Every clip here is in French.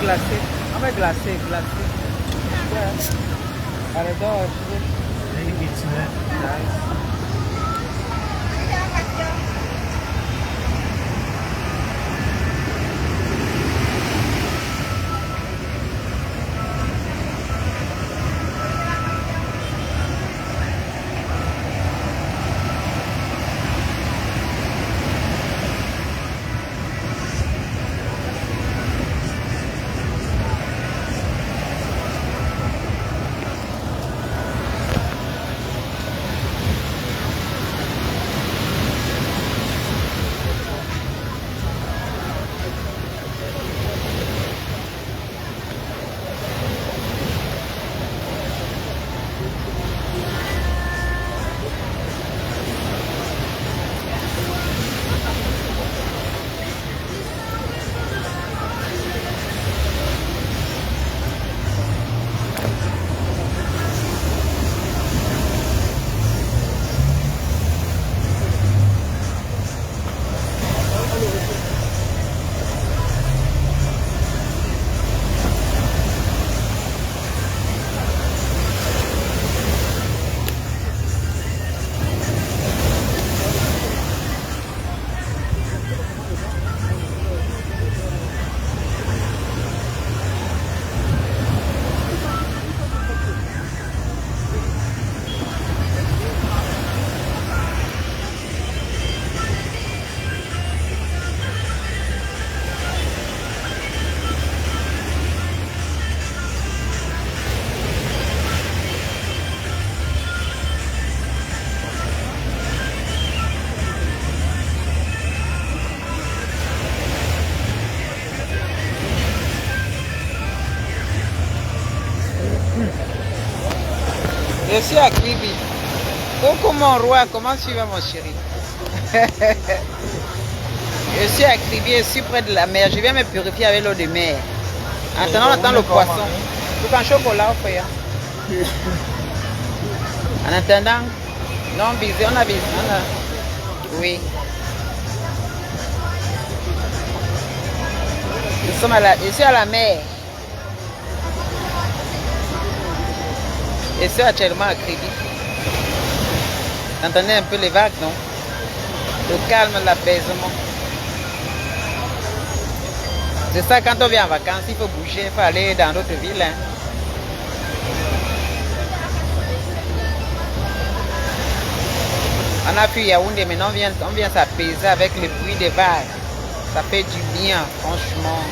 glacé. On va glacé, glacé. Allez, dors. Nice. Je suis à Kribi. Coucou mon roi, comment tu vas mon chéri? Je suis à Kribi, je suis près de la mer. Je viens me purifier avec l'eau de mer. Maintenant, on attend le poisson. Tout un chocolat, frère. En attendant, non, bisé, on a bisé. Oui. Je suis à la mer. Et c'est actuellement à Kribi. Vous entendez un peu les vagues, non? Le calme, l'apaisement. C'est ça, quand on vient en vacances, il faut bouger, il faut aller dans d'autres villes. Hein. On a pu Yaoundé, maintenant on vient s'apaiser avec le bruit des vagues. Ça fait du bien, franchement.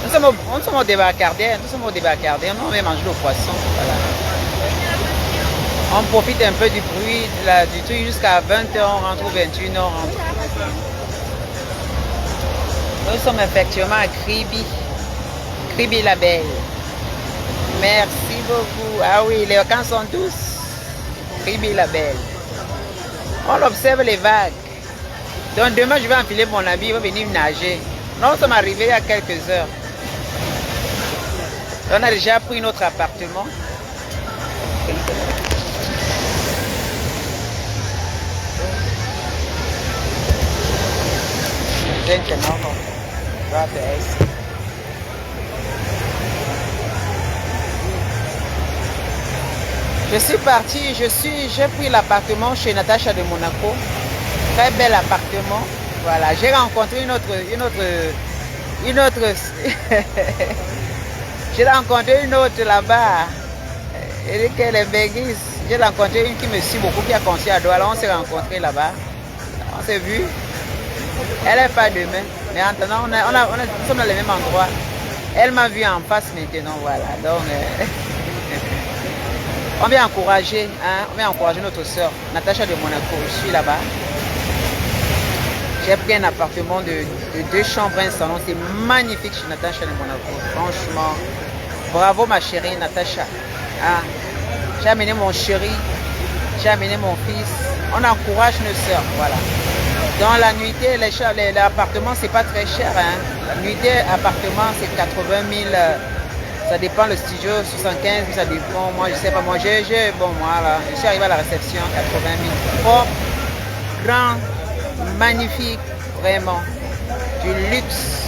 Nous sommes au débarcadère, on vient manger le poisson. Voilà. On profite un peu du bruit du truc jusqu'à 20h, on rentre ou 21h, on rentre. Nous sommes effectivement à Kribi. Kribi la belle. Merci beaucoup. Ah oui, les vacances sont douces. Kribi la belle. On observe les vagues. Donc demain, je vais enfiler mon habit, il va venir nager. Nous sommes arrivés il y a quelques heures. On a déjà pris notre appartement. Je suis partie, j'ai pris l'appartement chez Natacha de Monaco. Très bel appartement. Voilà, j'ai rencontré une autre j'ai rencontré une autre là-bas. Elle dit qu'elle est béguise. J'ai rencontré une qui me suit beaucoup, qui a construit à Douala. On s'est rencontrés là-bas. On s'est vu. Elle n'est pas demain. Mais en attendant, nous sommes dans le même endroit. Elle m'a vu en face maintenant. Voilà. Donc, on vient encourager, hein, notre soeur, Natacha de Monaco. Je suis là-bas. J'ai pris un appartement de 2 chambres, un salon. C'est magnifique chez Natacha de Monaco. Franchement, bravo ma chérie Natacha. Ah, j'ai amené mon chéri, j'ai amené mon fils. On encourage nos soeurs, voilà. Dans la nuitée, l'appartement, c'est pas très cher. Hein. La nuitée, appartement, c'est 80 000. Ça dépend le studio, 75 000, ça dépend. Moi, je sais pas. Moi, bon, voilà. Je suis arrivé à la réception, 80 000. Propre, grand, magnifique, vraiment. Du luxe.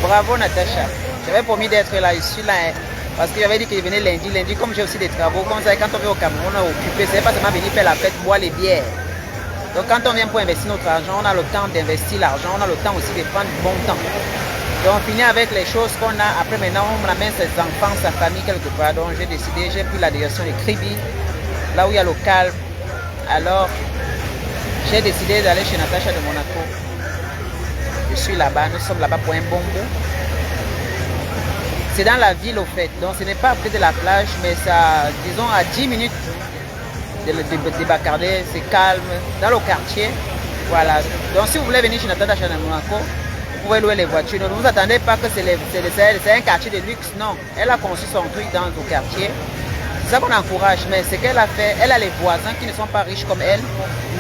Bravo Natacha. J'avais promis d'être là, je suis là. Hein, parce que j'avais dit que je venais lundi. Lundi, comme j'ai aussi des travaux, comme ça, quand on vient au Cameroun, on est occupé. C'est pas seulement venir faire la fête, boire les bières. Donc quand on vient pour investir notre argent, on a le temps d'investir l'argent, on a le temps aussi de prendre bon temps. Donc on finit avec les choses qu'on a. Après maintenant, on amène ses enfants, sa famille quelque part. Donc j'ai décidé, j'ai pris la direction de Kribi, là où il y a le calme. Alors, j'ai décidé d'aller chez Natacha de Monaco. Je suis là-bas, nous sommes là-bas pour un bon bout. C'est dans la ville au fait, donc ce n'est pas près de la plage, mais ça, disons à 10 minutes de Bacardé, c'est calme, dans le quartier. Voilà, donc si vous voulez venir chez Natacha de Monaco, vous pouvez louer les voitures. Donc, ne vous attendez pas que c'est un quartier de luxe, non. Elle a conçu son truc dans le quartier. C'est ça qu'on encourage, mais ce qu'elle a fait, elle a les voisins qui ne sont pas riches comme elle,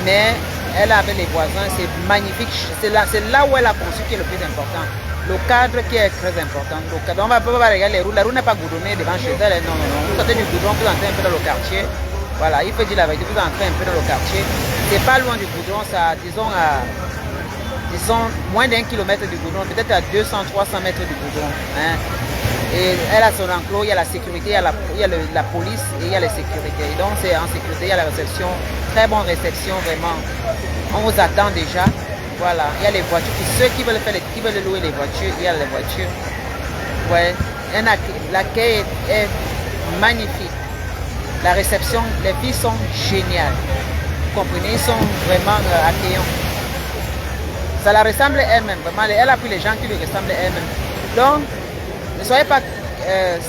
mais elle avait les voisins, c'est magnifique. C'est là où elle a conçu qui est le plus important. Le cadre qui est très important. Le cadre, on va pas regarder les roues. La roue n'est pas goudronnée devant chez elle. Non, non, non. Vous sortez du goudron, vous entrez un peu dans le quartier. Voilà, il faut dire la vérité, vous entrez un peu dans le quartier. C'est pas loin du goudron, ça, disons, moins d'1 kilomètre du goudron, peut-être à 200-300 mètres du goudron. Hein. Et elle a son enclos, il y a la sécurité, il y a la police et il y a les sécurités. Et donc c'est en sécurité, il y a la réception, très bonne réception vraiment. On vous attend déjà. Voilà, il y a les voitures. Ceux qui veulent louer les voitures, il y a les voitures. Ouais, l'accueil est magnifique. La réception, les filles sont géniales. Vous comprenez, ils sont vraiment accueillants. Ça la ressemble elle-même, vraiment. Elle a pris les gens qui lui ressemblent elle-même. Donc, ne soyez pas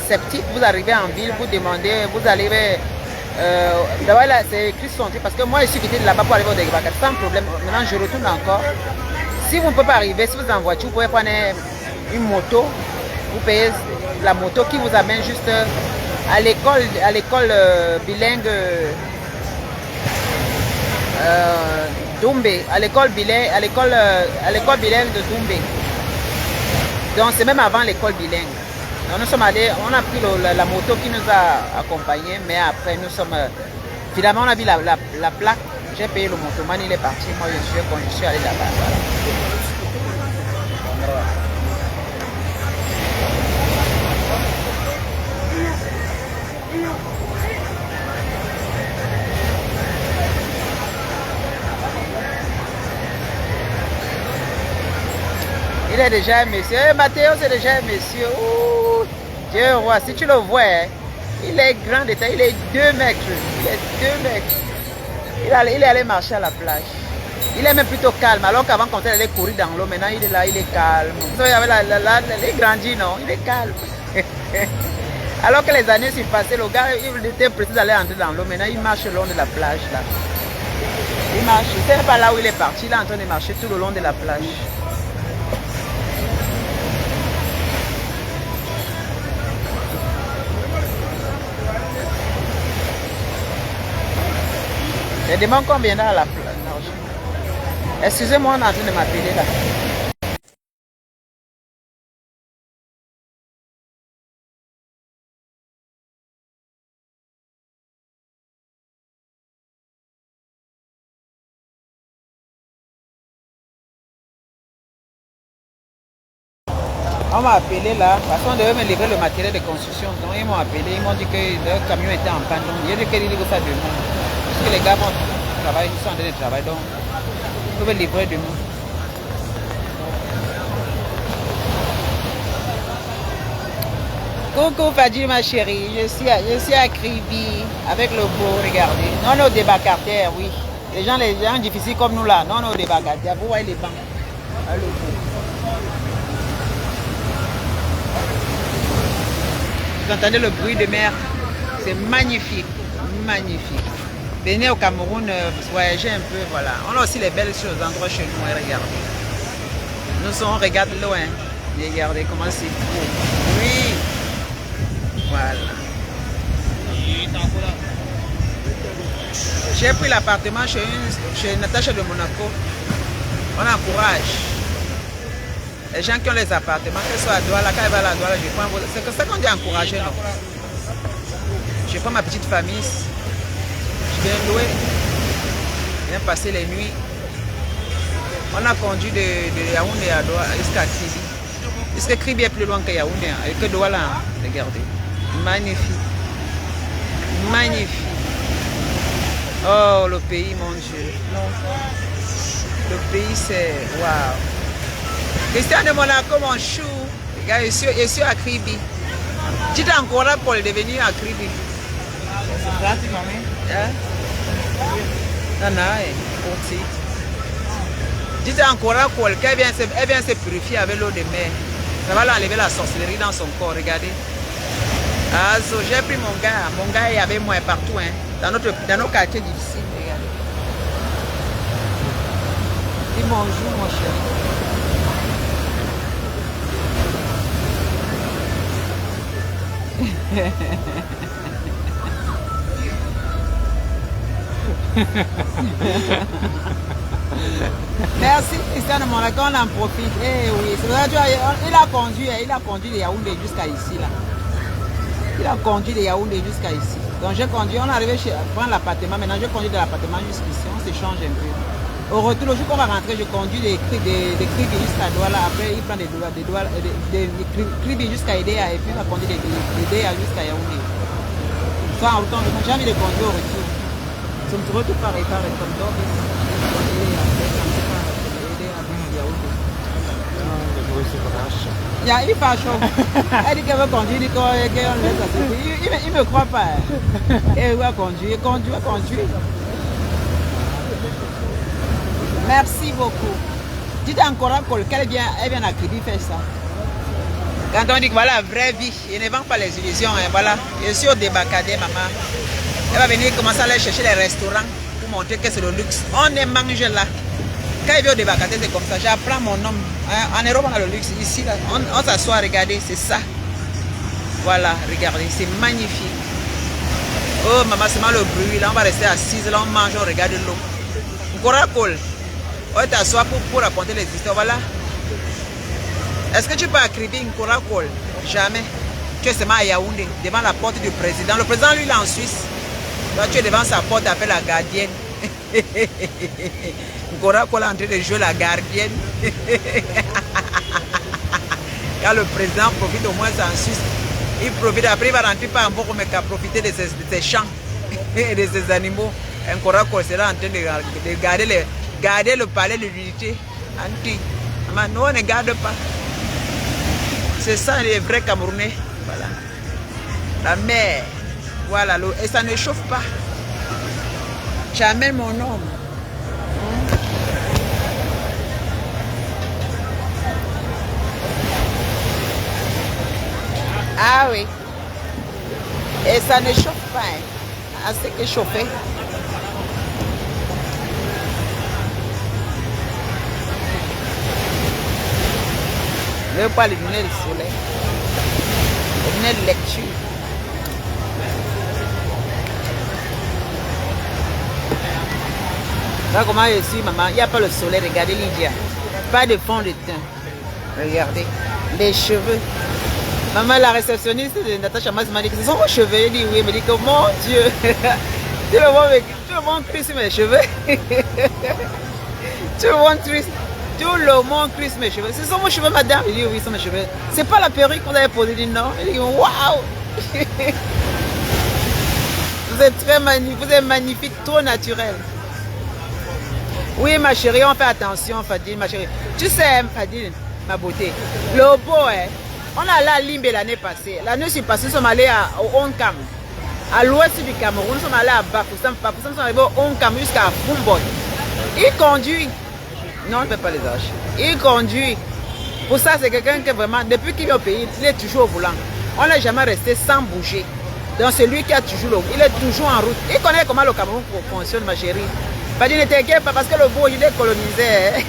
sceptiques, vous arrivez en ville, vous demandez, vous arrivez. D'abord, c'est écrit son truc parce que moi, je suis quitté de là-bas pour arriver au Degbakat sans problème. Maintenant, je retourne encore. Si vous ne pouvez pas arriver, si vous êtes en voiture, vous pouvez prendre une moto. Vous payez la moto qui vous amène juste à l'école bilingue Doumbé, à l'école bilingue de Doumbé. Donc c'est même avant l'école bilingue. Donc, nous sommes allés, on a pris la moto qui nous a accompagnés, mais après nous sommes finalement on a vu la plaque. J'ai payé le motoman, il est parti. Moi je suis allé là-bas. Voilà. Il est déjà un monsieur. Mathéo, c'est déjà un monsieur. Ouh, Dieu roi, si tu le vois, hein, il est grand de taille, il est 2 mètres. Il est 2 mètres. Il est allé marcher à la plage. Il est même plutôt calme. Alors qu'avant, quand il allait courir dans l'eau, maintenant il est là, il est calme. Vous savez, il est grandi, non? Il est calme. Alors que les années sont passées, le gars, il était pressé d'aller entrer dans l'eau. Maintenant, il marche le long de la plage, là. Il marche. Il ne sait pas là où il est parti. Il est en train de marcher tout le long de la plage. Je demande combien à la plage. Excusez-moi, on est en train de m'appeler là. On m'a appelé là, parce qu'on devait me livrer le matériel de construction. Donc ils m'ont appelé, ils m'ont dit que le camion était en panne. Donc j'ai dit qu'ils livrent ça demain. Parce que les gars vont travailler, ils sont en train de travailler. Donc ils peuvent livrer demain. Coucou Fadji ma chérie, je suis à Kribi avec le beau, regardez. Non, on est au débarcadère, oui. Les gens difficiles comme nous là, non, on est au débarcadère. Vous voyez les bancs. Ah, le beau. Vous entendez le bruit de mer, c'est magnifique, magnifique. Venez au Cameroun, voyager un peu, voilà. On a aussi les belles choses, endroits chez nous, regardez. On regarde loin, regardez comment c'est beau. Oui, voilà. J'ai pris l'appartement chez Natacha de Monaco. On encourage. Les gens qui ont les appartements, qu'elles soient à Douala, quand elle va à la Douala, je prends. C'est que ça qu'on dit encourager, non? Je prends ma petite famille, je viens louer, je viens passer les nuits. On a conduit de Yaoundé à Douala jusqu'à Kribi. Est-ce que Kribi est plus loin que Yaoundé et que Douala? Regardez. Magnifique. Magnifique. Oh, le pays, mon Dieu. Non. Le pays, c'est... Waouh. Christian de Monaco, mon chou. Regarde, je suis à Kribi. Tu t'es encore là pour devenir à Kribi. C'est pratique, maman. Hein? Non, non, pour titre. Tu t'es encore là pour elle vient se purifier avec l'eau de mer. Ça va l'enlever la sorcellerie dans son corps, regardez. Ah, j'ai pris mon gars il y avait moi partout, hein, dans nos quartiers difficiles, regardez. Dis bonjour, mon chéri. Merci Christian de Monaco, on en profite. Eh oui, il a conduit les Yaoundé jusqu'à ici là. Il a conduit les Yaoundé jusqu'à ici. Donc j'ai conduit, on est arrivé chez prendre l'appartement. Maintenant je conduis de l'appartement jusqu'ici, on s'échange un peu. Au retour, le jour qu'on va rentrer, je conduis des Kribi jusqu'à Douala. Après il prend des Kribi jusqu'à Edea et puis il va conduire des Edea jusqu'à Yaoundé. Soit autant, j'ai envie de conduire au retour. Je me retrouve pareil comme ça. Il fait chaud. Elle dit qu'elle veut conduire, il me croit pas. Elle va conduire. Merci beaucoup. Dites encore à Col qu'elle vient à Kribi faire ça. Quand on dit que voilà la vraie vie, il ne vend pas les illusions. Hein, voilà, je suis au débarcadé, maman. Elle va venir commencer à aller chercher les restaurants pour montrer que c'est le luxe. On est mangé là. Quand il vient au débarcadé, c'est comme ça. J'apprends mon homme. En Europe, on a le luxe. Ici, là, on s'assoit, regardez, c'est ça. Voilà, regardez, c'est magnifique. Oh, maman, c'est mal le bruit. Là, on va rester assise. Là, on mange, on regarde l'eau. Encore cool. On t'assoit pour raconter les histoires. Voilà. Est-ce que tu peux écrire une Coca-Cola? Jamais. Tu es seulement à Yaoundé, devant la porte du président. Le président, lui, il est en Suisse. Toi, tu es devant sa porte, appelle la gardienne. Coca-Cola est en train de jouer la gardienne. Quand le président profite au moins en Suisse, il profite. Après, il va rentrer par un peu mais qu'à profiter de ses champs et de ses animaux. Un Coca-Cola sera en train de garder le palais de l'unité. Non, on ne garde pas. C'est ça les vrais Camerounais. Voilà. La mer. Voilà, l'eau. Et ça ne chauffe pas. J'amène mon homme. Ah oui. Et ça ne chauffe pas. Hein. Assez que chauffer. Je ne veux pas les lunettes de soleil. Les lunettes de lecture. Là, comment je suis, maman? Il n'y a pas le soleil. Regardez Lydia. Pas de fond de teint. Regardez. Les cheveux. Maman, la réceptionniste de Natacha Mas m'a dit que ce sont vos cheveux. Elle dit oui. Elle me dit que mon Dieu. Tu me montres triste mes cheveux. Tu me montres triste. Tout le monde crisse mes cheveux. Ce sont vos cheveux, madame? Il dit oui, ce sont mes cheveux. C'est pas la perruque que vous avez posée? Il dit non. Il dit waouh. Vous êtes très magnifique. Vous êtes magnifique, trop naturel. Oui, ma chérie, on fait attention, Fadine, ma chérie. Tu sais, Fadine, ma beauté. Le beau, hein. On a allé à Limbe l'année passée. L'année passée, nous sommes allés au Onkam. À l'ouest du Cameroun, nous sommes allés à Bafoussam. Nous sommes arrivés au Onkam jusqu'à Fumbot. Il conduit. Non, on ne peut pas les arracher. Il conduit. Pour ça, c'est quelqu'un qui vraiment, depuis qu'il est au pays, il est toujours au volant. On n'est jamais resté sans bouger. Donc, c'est lui qui a toujours l'eau. Il est toujours en route. Il connaît comment le Cameroun fonctionne, ma chérie. Pas dit, ne t'inquiète pas parce que le beau, il est colonisé.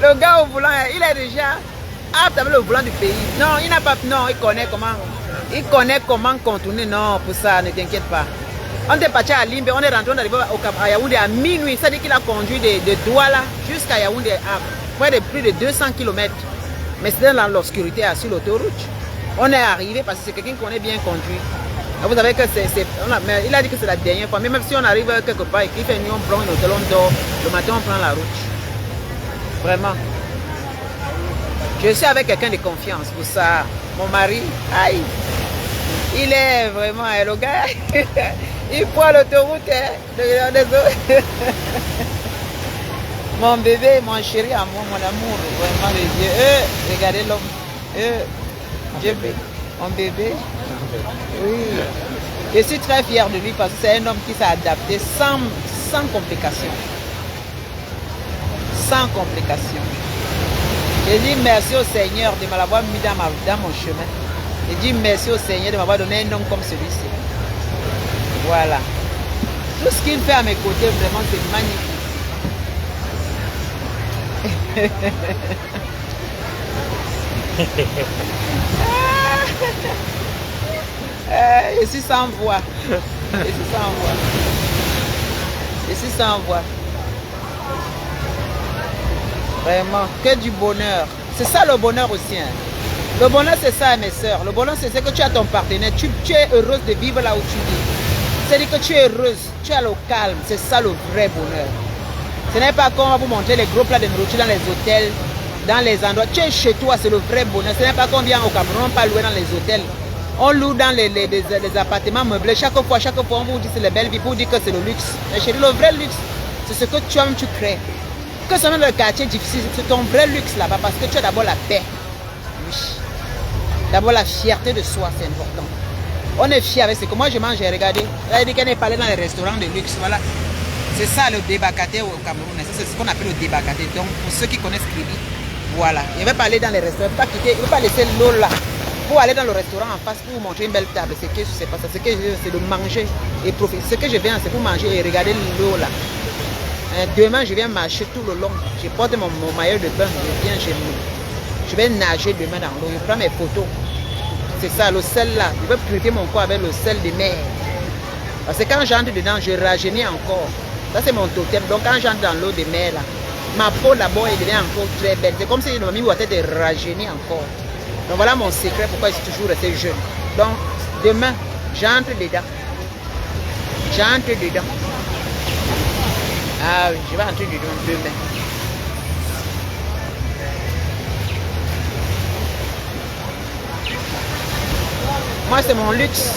Le gars au volant, il est déjà apte avec le volant du pays. Non, il n'a pas. Non, il connaît comment contourner. Non, pour ça, ne t'inquiète pas. On est parti à Limbe, on est rentré, on est arrivé à Yaoundé à minuit. Ça dit qu'il a conduit de Douala jusqu'à Yaoundé à près de plus de 200 km. Mais c'était dans l'obscurité sur l'autoroute. On est arrivé parce que c'est quelqu'un qui connaît bien conduire. Vous savez que il a dit que c'est la dernière fois. Mais même si on arrive quelque part et qu'il fait nuit, on prend un hôtel, on dort. Le matin, on prend la route. Vraiment. Je suis avec quelqu'un de confiance pour ça. Mon mari, aïe, il est vraiment le gars. Il prend l'autoroute. Hein. Mon bébé, mon chéri, à moi, mon amour, vraiment les yeux. Regardez l'homme. Dieu, mon bébé. Oui. Je suis très fière de lui parce que c'est un homme qui s'est adapté sans complications. Sans complications. Je dis merci au Seigneur de m'avoir mis dans mon chemin. Je dis merci au Seigneur de m'avoir donné un homme comme celui-ci. Voilà. Tout ce qu'il fait à mes côtés, vraiment, c'est magnifique. Je suis sans voix. Je suis sans voix. Je suis sans voix. Vraiment, que du bonheur. C'est ça le bonheur aussi. Hein. Le bonheur, c'est ça, mes soeurs. Le bonheur, c'est que tu as ton partenaire. Tu es heureuse de vivre là où tu vis. C'est-à-dire que tu es heureuse. Tu as le calme. C'est ça le vrai bonheur. Ce n'est pas qu'on va vous montrer les gros plats de nourriture dans les hôtels, dans les endroits. Tu es chez toi, c'est le vrai bonheur. Ce n'est pas qu'on vient au Cameroun, pas louer dans les hôtels. On loue dans les appartements meublés. Chaque fois, on vous dit c'est la belle vie. Pour dire que c'est le luxe. Mais chérie, le vrai luxe, c'est ce que toi-même tu crées. Que ce soit dans le quartier difficile, c'est ton vrai luxe là-bas parce que tu as d'abord la paix. Oui. D'abord la fierté de soi, c'est important. On est fier avec ce que moi je mange, j'ai regardé. Elle a dit qu'elle est pas allée dans les restaurants de luxe. Voilà. C'est ça le débakaté au Cameroun. C'est ce qu'on appelle le débakaté. Donc pour ceux qui connaissent Kribi, voilà. Il ne veut pas aller dans les restaurants, il ne veut pas laisser l'eau là. Pour aller dans le restaurant en face, pour vous montrer une belle table. C'est que c'est pas ça. Ce que je veux, c'est de manger et profiter. Ce que je viens, c'est pour manger et regarder l'eau là. Demain, je viens marcher tout le long. Je porte mon maillot de bain. Je vais nager demain dans l'eau. Je prends mes photos. C'est ça, le sel là. Je vais purifier mon corps avec le sel de mer. Parce que quand j'entre dedans, je rajeunis encore. Ça, c'est mon totem. Donc, quand j'entre dans l'eau de mer là, ma peau d'abord, elle devient encore très belle. C'est comme si je m'avais mis à tête de rajeunir encore. Donc, voilà mon secret pourquoi je suis toujours resté jeune. Donc, demain, j'entre dedans. J'entre dedans. Ah oui, je vais entrer dedans demain. Moi, c'est mon luxe.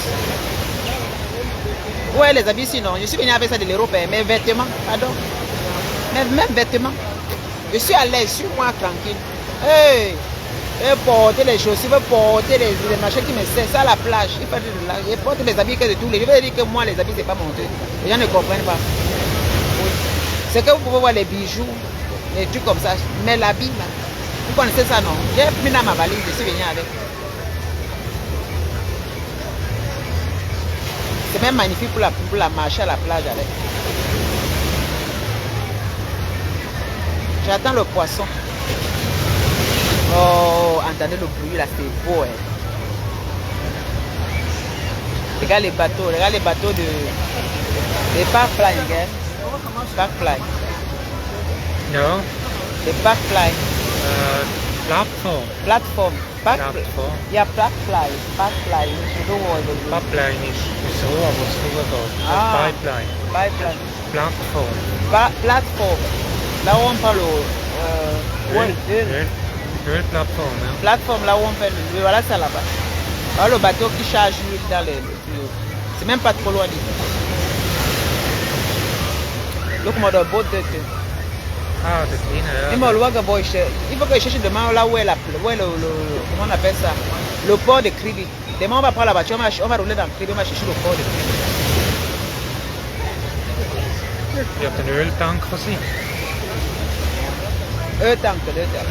Ouais, les habits, sinon. Je suis venu avec ça de l'Europe, mes vêtements, pardon. Même vêtements. Je suis à l'aise, je suis moi tranquille. Hey, porter les chaussures, porter les machins qui me servent. Ça à la plage. Je porte mes habits que de tous les. Je veux dire que moi, les habits, c'est pas mon truc. Les gens ne comprennent pas. Oui. C'est que vous pouvez voir les bijoux, les trucs comme ça. Mais l'habit, là, vous connaissez ça, non? J'ai mis dans ma valise, je suis venu avec. C'est même magnifique pour la marcher à la plage avec. J'attends le poisson. Oh, entendez le bruit là, c'est beau. Hein. Regarde les bateaux de park fly, hein? Park fly. No. The park fly. Platform. Platform. Platform. Ja, park fly. Park fly. Pipeline is so I was about. Ah. Pipeline. Pipeline. Platform. Platform. Là où on parle Real platform, hein? Plateforme là où on fait le voilà ça là-bas. Alors, le bateau qui charge l'huile dans les tuyaux. C'est même pas trop loin d'ici. Look moi the boat there too. Ah, the cleaner. Il faut que je cherche demain là où est comment on appelle ça? Le port de Kribi. Demain on va prendre la voiture, on va rouler dans Kribi, on va chercher le port de Kribi. Je hebt een öltank gezien. Tank.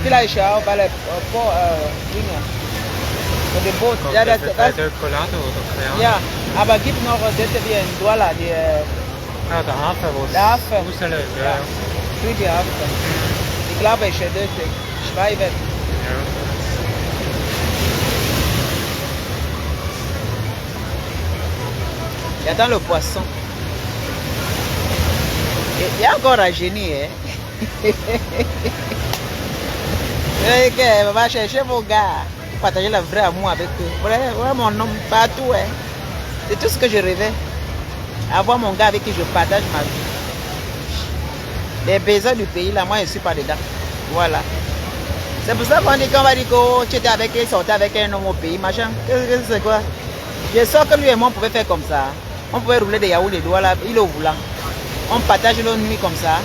Puis là, je suis à le port de boat. Ja, dat is Colado toch? Ja, aber gibt noch das wie in Douala, die Ah, de haven was. de Hafen. Oezelen, Ja. ja. Kribi Hafen. Ich glaube, ich sehe das. Schweiben. Ja. J'attends le poisson. Il y a encore un génie, hein. On va chercher vos gars, partager le vrai amour avec eux. Voilà mon homme partout, hein. C'est tout ce que je rêvais. Avoir mon gars avec qui je partage ma vie. Les besoins du pays, là, moi, je ne suis pas dedans. Voilà. C'est pour ça qu'on dit qu'on va dire que tu étais avec elle, sortais avec un homme au pays, machin. Qu'est-ce que c'est quoi? Je sens que lui et moi on pouvait faire comme ça. On pouvait rouler des yaourts les doigts là, il est au volant. On partage nos nuits comme ça.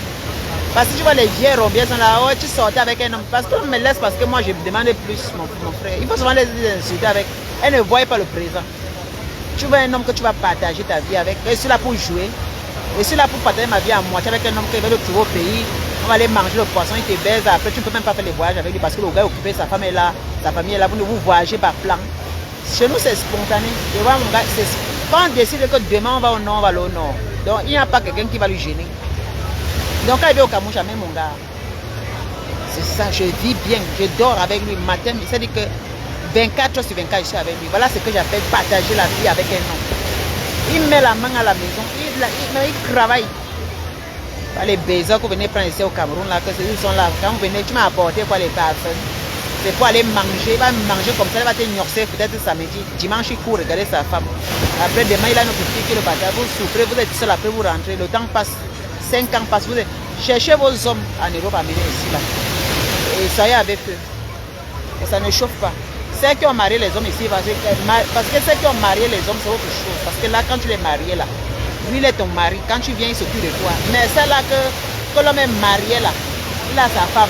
Parce que tu vois les vieilles robières sont là, oh tu sortais avec un homme. Parce qu'on me laisse parce que moi je demande plus mon frère. Il faut souvent les insulter avec. Elle ne voit pas le présent. Tu veux un homme que tu vas partager ta vie avec. Je suis là pour jouer. Je suis là pour partager ma vie à moitié avec un homme qui va le trouver au pays. On va aller manger le poisson, il te baise. Après tu ne peux même pas faire les voyages avec lui parce que le gars est occupé, sa femme est là, sa famille est là. Vous voyagez par plan. Chez nous c'est spontané. Tu vois mon gars, quand on décide que demain on va au nord, on va aller au nord. Donc il n'y a pas quelqu'un qui va lui gêner. Donc quand il vient au Cameroun, jamais mon gars. C'est ça, je vis bien, je dors avec lui matin, c'est-à-dire que 24 heures sur 24, je suis avec lui. Voilà ce que j'appelle partager la vie avec un homme. Il met la main à la maison, il travaille. Les baisers que vous venez prendre ici au Cameroun, là, ils sont là. Quand vous venez, tu m'as apporté quoi les parfums? C'est pour aller manger, il va manger comme ça, il va te gnorcer peut-être samedi. Dimanche, il court regarder sa femme. Après, demain, il a notre fille qui le partage. Vous souffrez, vous êtes seul, après vous rentrez. Le temps passe, 5 ans passent. Vous cherchez vos hommes en Europe, amenez ici, là. Et soyez avec eux. Et ça ne chauffe pas. Ceux qui ont marié les hommes ici, parce que ceux qui ont marié les hommes, c'est autre chose. Parce que là, quand tu les marié là, lui, il est ton mari. Quand tu viens, il s'occupe de toi. Mais celle-là que l'homme est marié là, il a sa femme.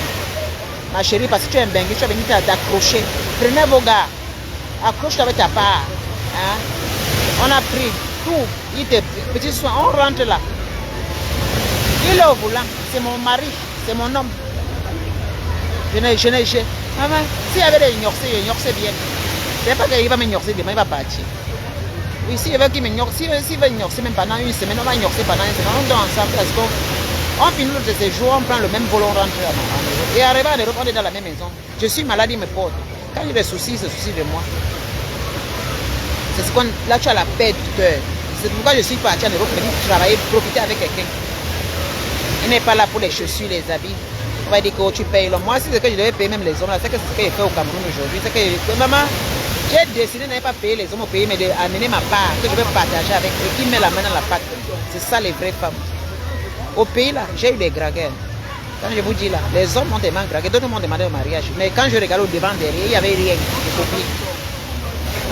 Ma chérie, parce que tu es un bengue, tu as venu t'accrocher. Prenez vos gars. Accroche-toi avec ta part. Hein? On a pris tout. Il te petit soin. On rentre là. Il est au volant. C'est mon mari. C'est mon homme. Maman, s'il y avait des ignorcés bien. C'est pas qu'il va m'ignorer demain, il va partir. Oui, s'il veut qu'il m'ignore, s'il veut ignorer même pendant une semaine, on va ignorer pendant une semaine. On dort ensemble parce qu'on finit notre séjour, on prend le même vol, on rentre en Europe. Et arrivé en Europe, on est dans la même maison. Je suis malade, il me porte. Quand il y a des soucis, c'est souci de moi. C'est ce qu'on. Là, tu as la paix du cœur. C'est pourquoi je suis parti en Europe, venir travailler, profiter avec quelqu'un. Il n'est pas là pour les chaussures, les habits. On va dire que tu payes l'homme. Moi, c'est ce que je devais payer même les hommes. C'est ce que j'ai fait au Cameroun aujourd'hui. C'est que maman, j'ai décidé de ne pas payer les hommes au pays, mais d'amener ma part, que je vais partager avec eux, qui met la main dans la pâte. C'est ça les vraies femmes. Au pays, là, j'ai eu des dragueurs. Quand je vous dis là, les hommes ont tellement dragué, d'autres m'ont demandé au mariage. Mais quand je regarde au devant, derrière, il n'y avait rien de copier.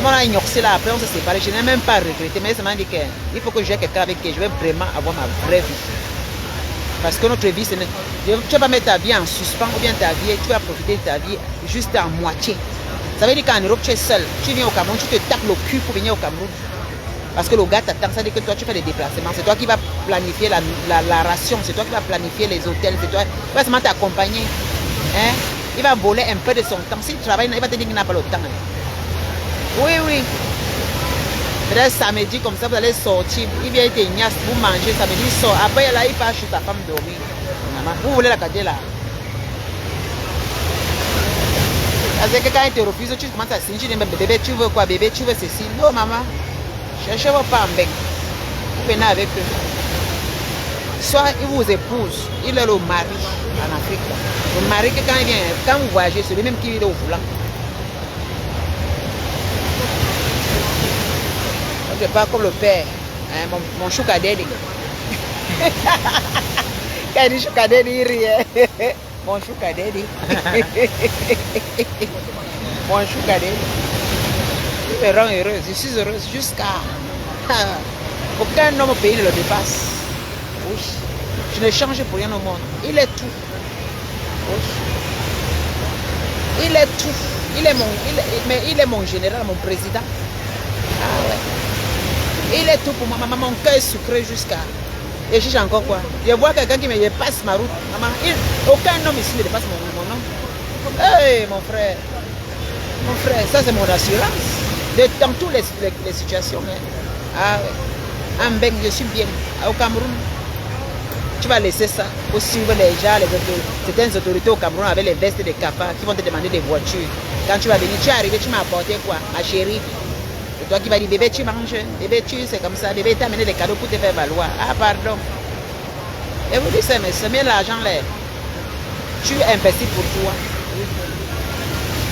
On a ignoré là, après on s'est séparés. Je n'ai même pas regretté, mais ça m'a dit qu'il faut que j'ai quelqu'un avec qui je vais vraiment avoir ma vraie vie. Parce que notre vie, tu ne vas pas mettre ta vie en suspens ou bien ta vie, tu vas profiter de ta vie juste à moitié. Ça veut dire qu'en Europe, tu es seul. Tu viens au Cameroun, tu te tapes le cul pour venir au Cameroun. Parce que le gars t'attend, ça veut dire que toi, tu fais des déplacements. C'est toi qui vas planifier la ration, c'est toi qui vas planifier les hôtels, c'est toi qui vas seulement t'accompagner. Hein? Il va voler un peu de son temps. S'il travaille, il va te dire qu'il n'a pas le temps. Oui, oui. Peut-être samedi, comme ça, vous allez sortir. Il vient, il te ignace, vous mangez, samedi, il sort. Après, là, il part chez sa femme dormir. Vous voulez la garder là? Parce que quand il te refuse, tu commences à signer. Tu dis, bébé, tu veux quoi, bébé? Tu veux ceci? Non, maman. Cherchez vos pas en bec. Vous venez avec eux. Soit il vous épouse, il est le mari en Afrique. Le mari, que quand il vient, quand vous voyagez, c'est lui-même qui est au volant. Je ne pas comme le père, hein, mon choukadédi. Quand il dit choukadédi, il rit. Mon choukadédi. Mon choukadédi. Il me rend heureuse, je suis heureuse jusqu'à... Aucun homme au pays ne le dépasse. Oui. Je ne change pour rien au monde. Il est tout. Oui. Il est tout. Il est mon général, mon président. Ah ouais. Il est tout pour moi. Maman, mon cœur est sucré jusqu'à... Et je cherche encore quoi? Je vois quelqu'un qui me dépasse ma route. Maman, aucun homme ici ne dépasse mon nom. Hey, mon frère. Mon frère, ça c'est mon assurance. Dans toutes les situations. Hein. Ah ouais. En Beng, je suis bien. Au Cameroun, tu vas laisser ça pour suivre les gens, certaines autorités au Cameroun avec les vestes de cafards qui vont te demander des voitures. Quand tu vas venir, tu es arrivé, tu m'as apporté quoi? Ma chérie. C'est toi qui vas dire, bébé, tu manges. Bébé, c'est comme ça. Bébé, t'as amené des cadeaux pour te faire valoir. Ah, pardon. Et vous dites ça, mais c'est bien l'argent là. Tu investis pour toi.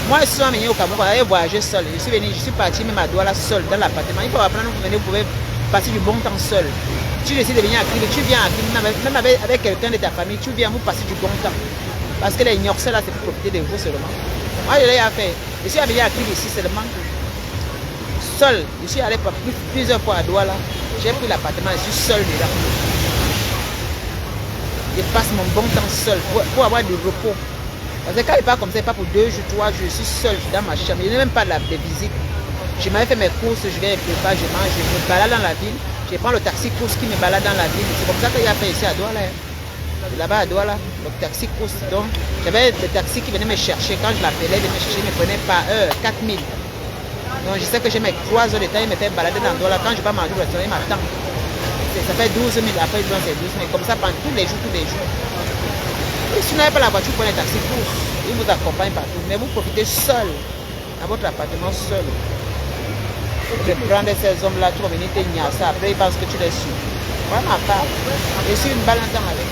Moi, je suis venu au Cameroun, je voyager seul. Je suis parti même à Douala seul dans l'appartement. Il faut apprendre à venir, vous pouvez passer du bon temps seul. Tu décides de venir à Kribi, tu viens à Kribi, même avec quelqu'un de ta famille, tu viens, vous passez du bon temps. Parce que les Nyoxés là, c'est pour profiter de vous seulement. Moi, je l'ai fait. Je suis venu à Kribi ici seulement. Seul. Je suis allé plusieurs fois à Douala. J'ai pris l'appartement, je suis seul dedans. Je passe mon bon temps seul pour avoir du repos. Parce que quand il part comme ça, il part pour 2 jours, 3 jours, je suis seul, je suis dans ma chambre. Je n'ai même pas de visite. Je m'avais fait mes courses, je vais quelque part, je mange, je me balade dans la ville. Je prends le taxi course qui me balade dans la ville. C'est comme ça qu'il a fait ici à Douala. Là-bas à Douala, le taxi course. Donc, j'avais le taxi qui venait me chercher. Quand je l'appelais, il venait me chercher, il me prenait par heure 4000. Donc, je sais que j'ai mes 3 heures de temps, il me fait balader dans Douala. Quand je vais manger au restaurant, il m'attend. Ça fait 12 000, après je dois faire 12 000. Comme ça, pendant tous les jours, tous les jours. Et si vous n'avez pas la voiture, prenez un taxi course. Il vous accompagne partout. Mais vous profitez seul, à votre appartement seul. De prendre ces hommes-là, tu vas venir te niaiser. Après, ils pensent que tu les suis. Vraiment pas. Je suis une balle en temps avec.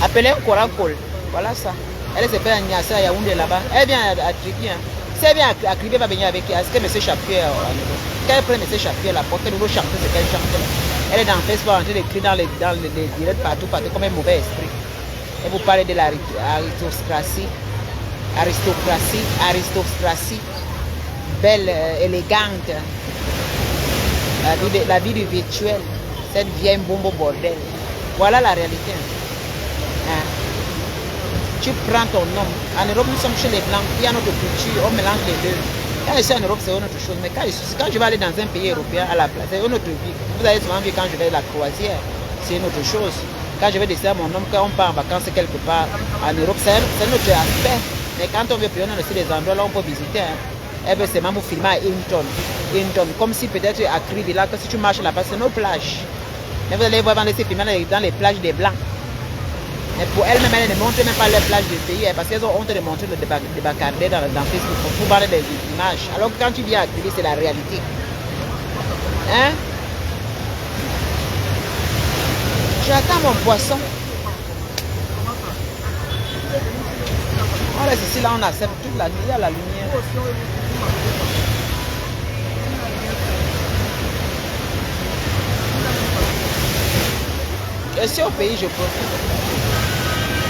Appelez un Corakol. Voilà ça. Elle s'est fait à Niassa, à Yaoundé là-bas. Elle vient à Tribi. Si elle vient à Tribi, elle va venir avec elle. Est-ce que M. Chapier, quand elle prend M. Chapier, la porte, elle veut chanter ce qu'elle chante. Elle est dans Facebook en train d'écrire dans les directs partout, comme un mauvais esprit. Elle vous parle de l'aristocratie. Aristocratie. Belle, élégante. La vie du virtuel. Cette vieille bombe au bordel. Voilà la réalité. Hein? Tu prends ton nom. En Europe, nous sommes chez les Blancs. Il y a notre culture. On mélange les deux. Quand je suis en Europe, c'est une autre chose. Mais quand je vais aller dans un pays européen à la place, c'est une autre vie. Vous avez souvent vu quand je vais à la croisière, c'est une autre chose. Quand je vais descendre mon nom, quand on part en vacances quelque part en Europe, c'est un autre aspect. Mais quand on veut prendre aussi des endroits là, on peut visiter. Hein. Eh bien, c'est même pour filmer à Hinton. Comme si peut-être à Kribi, là, que si tu marches là-bas, c'est nos plages. Mais vous allez voir dans ces films dans les plages des Blancs. Mais pour elles-mêmes, elles ne montrent même pas les plages du pays, parce qu'elles ont honte de montrer le débarcadère dans Facebook pour parler des images. Alors que quand tu viens à Kribi, c'est la réalité. Hein? J'attends mon poisson. On reste ici, là, on accepte toute la nuit, il y a la lumière. Je suis au pays, je profite.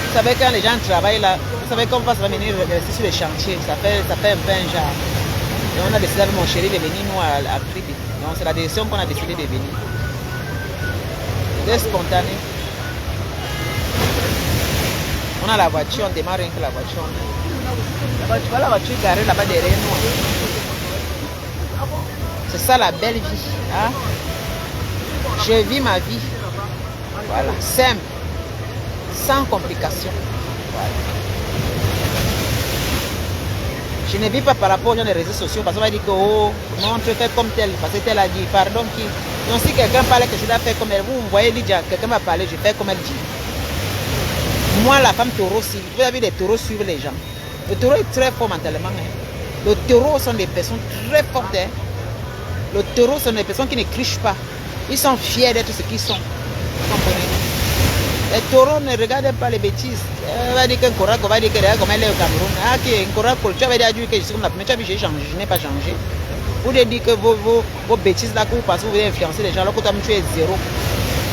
Vous savez, quand les gens travaillent là, vous savez comment ça va venir rester sur les chantiers. Ça fait un peu un genre. Et on a décidé avec mon chéri de venir, nous, à Kribi. Donc, c'est la décision qu'on a décidé de venir. C'est spontané. On a la voiture, on démarre rien que la voiture. Tu vois la voiture garée là-bas derrière nous. C'est ça la belle vie. Hein? Je vis ma vie. Voilà, simple, sans complications. Voilà. Je ne vis pas par rapport aux gens des réseaux sociaux parce qu'on va dire que oh, non, tu fais comme tel, parce que tel a dit, pardon qui. Donc si quelqu'un parle que je dois faire comme elle, vous voyez Lydia, quelqu'un va parler, je fais comme elle dit. Moi, la femme taureau, si vous avez des taureaux suivent les gens. Le taureau est très fort mentalement. Hein. Le taureau sont des personnes très fortes. Hein. Le taureau sont des personnes qui ne trichent pas. Ils sont fiers d'être ce qu'ils sont. Vous comprenez? Les taureaux ne regardent pas les bêtises. On va dire qu'un Coraco va dire que comme elle est au Cameroun. Ah, un Coraco, tu avais dit que je suis comme la première, tu as vu, j'ai changé, je n'ai pas changé. Vous devez dire que vos bêtises là, que vous passez, vous voulez influencer les gens, alors que tu es zéro.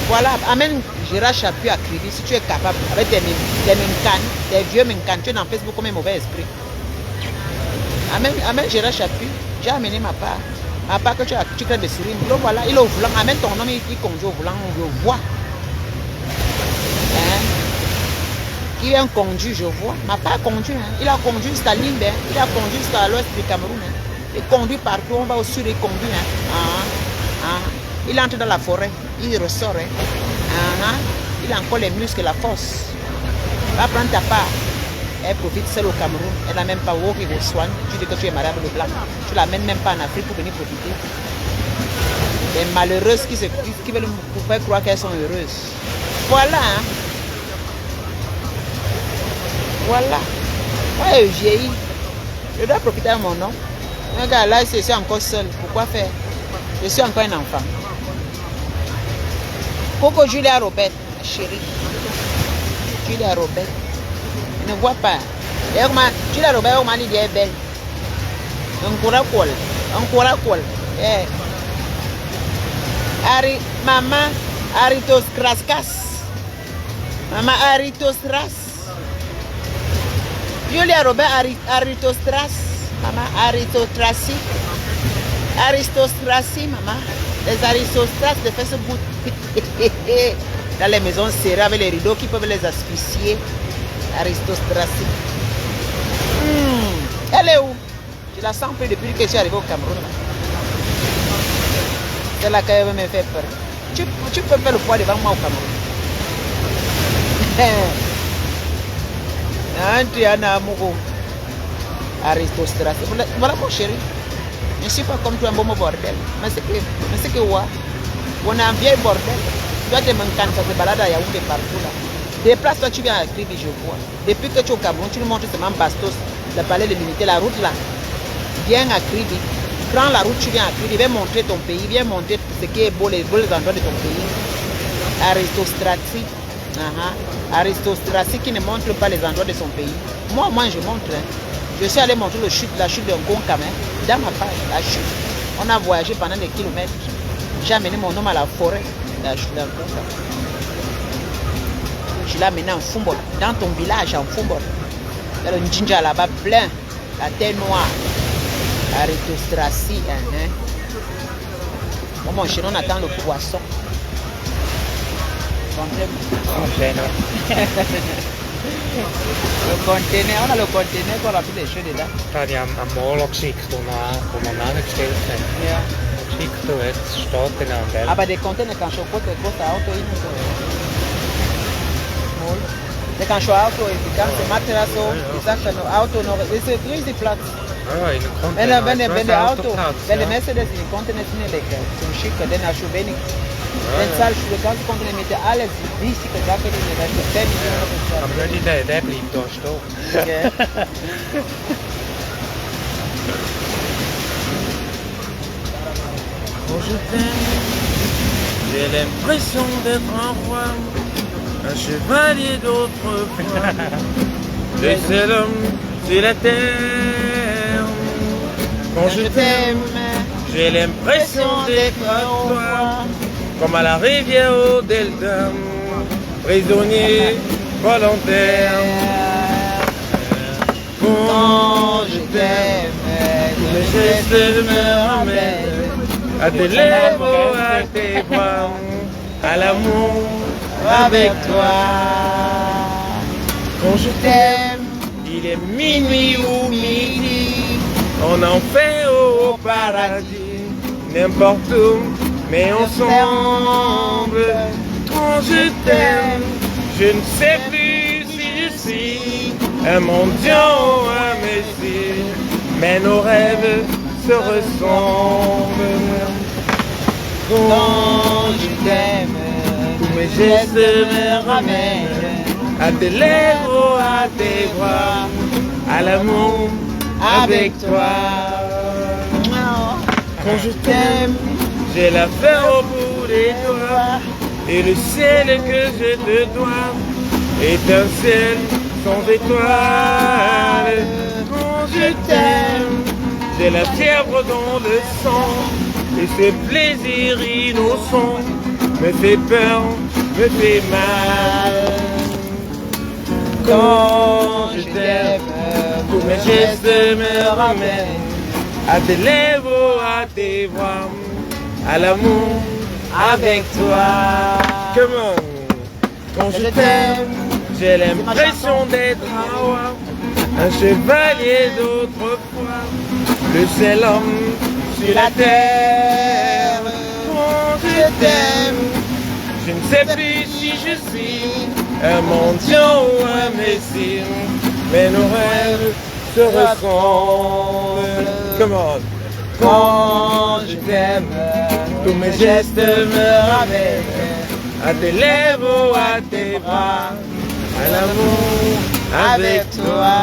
Voilà, amène Gérard Chapuis à Kribi si tu es capable, avec des mincanes, des vieux mincanes, tu es dans Facebook comme un mauvais esprit. Amène Gérard Chapuis, j'ai amené ma part. Ma part que tu crées des souris. Donc voilà, il est au volant, amène ton nom, il conduit au volant, on le voit. Hein? Il est un conduit, je vois. Ma part conduit, hein. Il a conduit jusqu'à Limbe, hein. Il a conduit jusqu'à l'ouest du Cameroun. Hein. Il conduit partout, on va au sud, il conduit. Hein. Il entre dans la forêt, il ressort. Hein. Il a encore les muscles, la force. Va prendre ta part. Elle profite seule au Cameroun. Elle n'a même pas où qui vous soigne. Tu dis que tu es mariable de blanc. Tu ne l'amènes même pas en Afrique pour venir profiter. Les malheureuses qui veulent vous faire croire qu'elles sont heureuses. Voilà. Hein. Voilà. Moi, je vieillis. Je dois profiter de mon nom. Regarde, là, je suis encore seule. Pourquoi faire? Je suis encore un enfant. Coco Julia Robert, ma chérie. Julia Robert. Je ne vois pas. Julia Robert, on m'a dit qu'elle est belle. Un Corakol. Maman Aritos Kraskas. Maman Aritos Ras. Julia Robert Aristostras, maman, aristocratie. Aristocratie, maman. Les aristocrates de Facebook. Dans les maisons serrées avec les rideaux qui peuvent les asphyxier. Aristocratie. Elle est où? Je la sens plus depuis que je suis arrivé au Cameroun. C'est là qu'elle me fait peur. Tu peux faire le poids devant moi au Cameroun. Antiana Amourou. Aristocratie. Voilà mon chéri. Je ne suis pas comme toi un bon bordel. Mais c'est que ouais. On a un vieil bordel. Tu as des manquants, ça se balade à Yaoundé partout là. Déplace-toi, tu viens à Kribi, je vois. Depuis que tu es au Cameroun, tu nous montres seulement Bastos, le palais de l'unité, la route là. Viens à Kribi. Prends la route, tu viens à Kribi. Viens montrer ton pays. Viens montrer ce qui est beau, les beaux endroits de ton pays. Aristocratie. Aristocratie qui ne montre pas les endroits de son pays. Moi, je montre. Hein. Je suis allé montrer la chute d'un Gonkam. Dans ma page, la chute. On a voyagé pendant des kilomètres. J'ai amené mon homme à la forêt. La chute d'un Gonkam. Je l'ai amené en Fumbol. Dans ton village, en Fumbol. Il y a le Njinja là-bas plein. La terre noire. Aristocratie. Bon, mon chéri, on attend le poisson. Container. Le conteneur, on a le conteneur qu'on a mis les choses dedans. Da habe ich am Molo geschickt, wo wir angestellt haben. Ja. Geschickt, du, jetzt steht dann am Geld. Aber der Container kann schon kurz Auto in so. Der kann schon Auto in die ganze Matratze so. Ich sag schon Auto noch. Ist riesig Platz. Ah, in den Container. Wenn der Auto, wenn der ja. Mercedes in den Container hinlegt, zum Schicken, dann hast du wenig. Dann zahlst du den ganzen Container mit alles wichtige Sachen in der Welt. 10 Millionen. Aber nicht der bleibt da stehen. Okay. Quand je t'aime, j'ai l'impression d'être un roi, un chevalier d'autrefois. Le seul homme sur la terre. Quand je t'aime, j'ai l'impression d'être à toi, comme à la rivière au delta, prisonnier volontaire. Quand je t'aime, mes gestes me ramènent à tes lèvres, à tes bras, à l'amour avec toi. Quand je t'aime, il est minuit ou midi, on en fait au paradis, n'importe où, mais ensemble. Quand je t'aime, je ne sais plus si je suis un mendiant ou un messie, mais nos rêves se ressemblent. Quand je t'aime, tous mes gestes me ramènent à tes lèvres, à tes bras, à l'amour avec toi. Quand je t'aime, j'ai la fer au bout des doigts, et le ciel que je te dois est un ciel sans étoiles. Quand je t'aime, j'ai la fièvre dans le sang, et ce plaisir innocent me fait peur, me fait mal. Quand je t'aime, tous mes gestes me ramènent à tes lèvres, à tes bras, à l'amour avec toi. Comment? Quand je t'aime, j'ai l'impression d'être un chevalier d'autrefois, le seul homme sur la terre. Quand je t'aime, je ne sais plus si je suis un mendiant ou un messie, mais nos rêves se ressemblent. Comment? Quand je t'aime, tous mes gestes me ramènent à tes lèvres, à tes bras, à l'amour avec toi.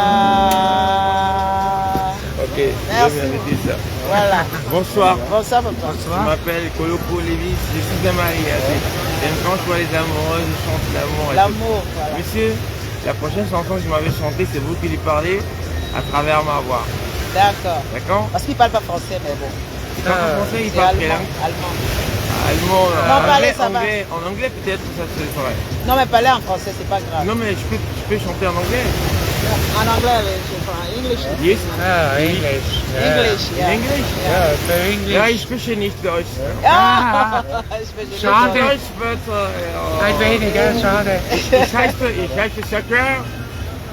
Ok, merci. Je m'avais dit ça. Voilà. Bonsoir. Bonsoir, papa. Je m'appelle Koloko Lévis, je suis un mariage. J'aime quand je vois les amoureux, je chante l'amour. L'amour, voilà. Monsieur, la prochaine chanson que je m'avais chantée, c'est vous qui lui parlez à travers ma voix. D'accord. D'accord? Parce qu'il ne parle pas français, mais bon. Il parle pas français, il C'est parle quelle allemand. langue? Allemand. Allemand, Non, parlez, ça va. anglais. En anglais peut-être, ça se ferait. Non, mais parler en français, c'est pas grave. Non mais je peux chanter en anglais. En anglais, English. Yes. Ah, English. Yeah. English, yeah. In English? Ja, für English. Ja, ich spreche nicht Deutsch. Ja. Schade. Deutsch wird Ein weniger, schade. ich heiße Shakra.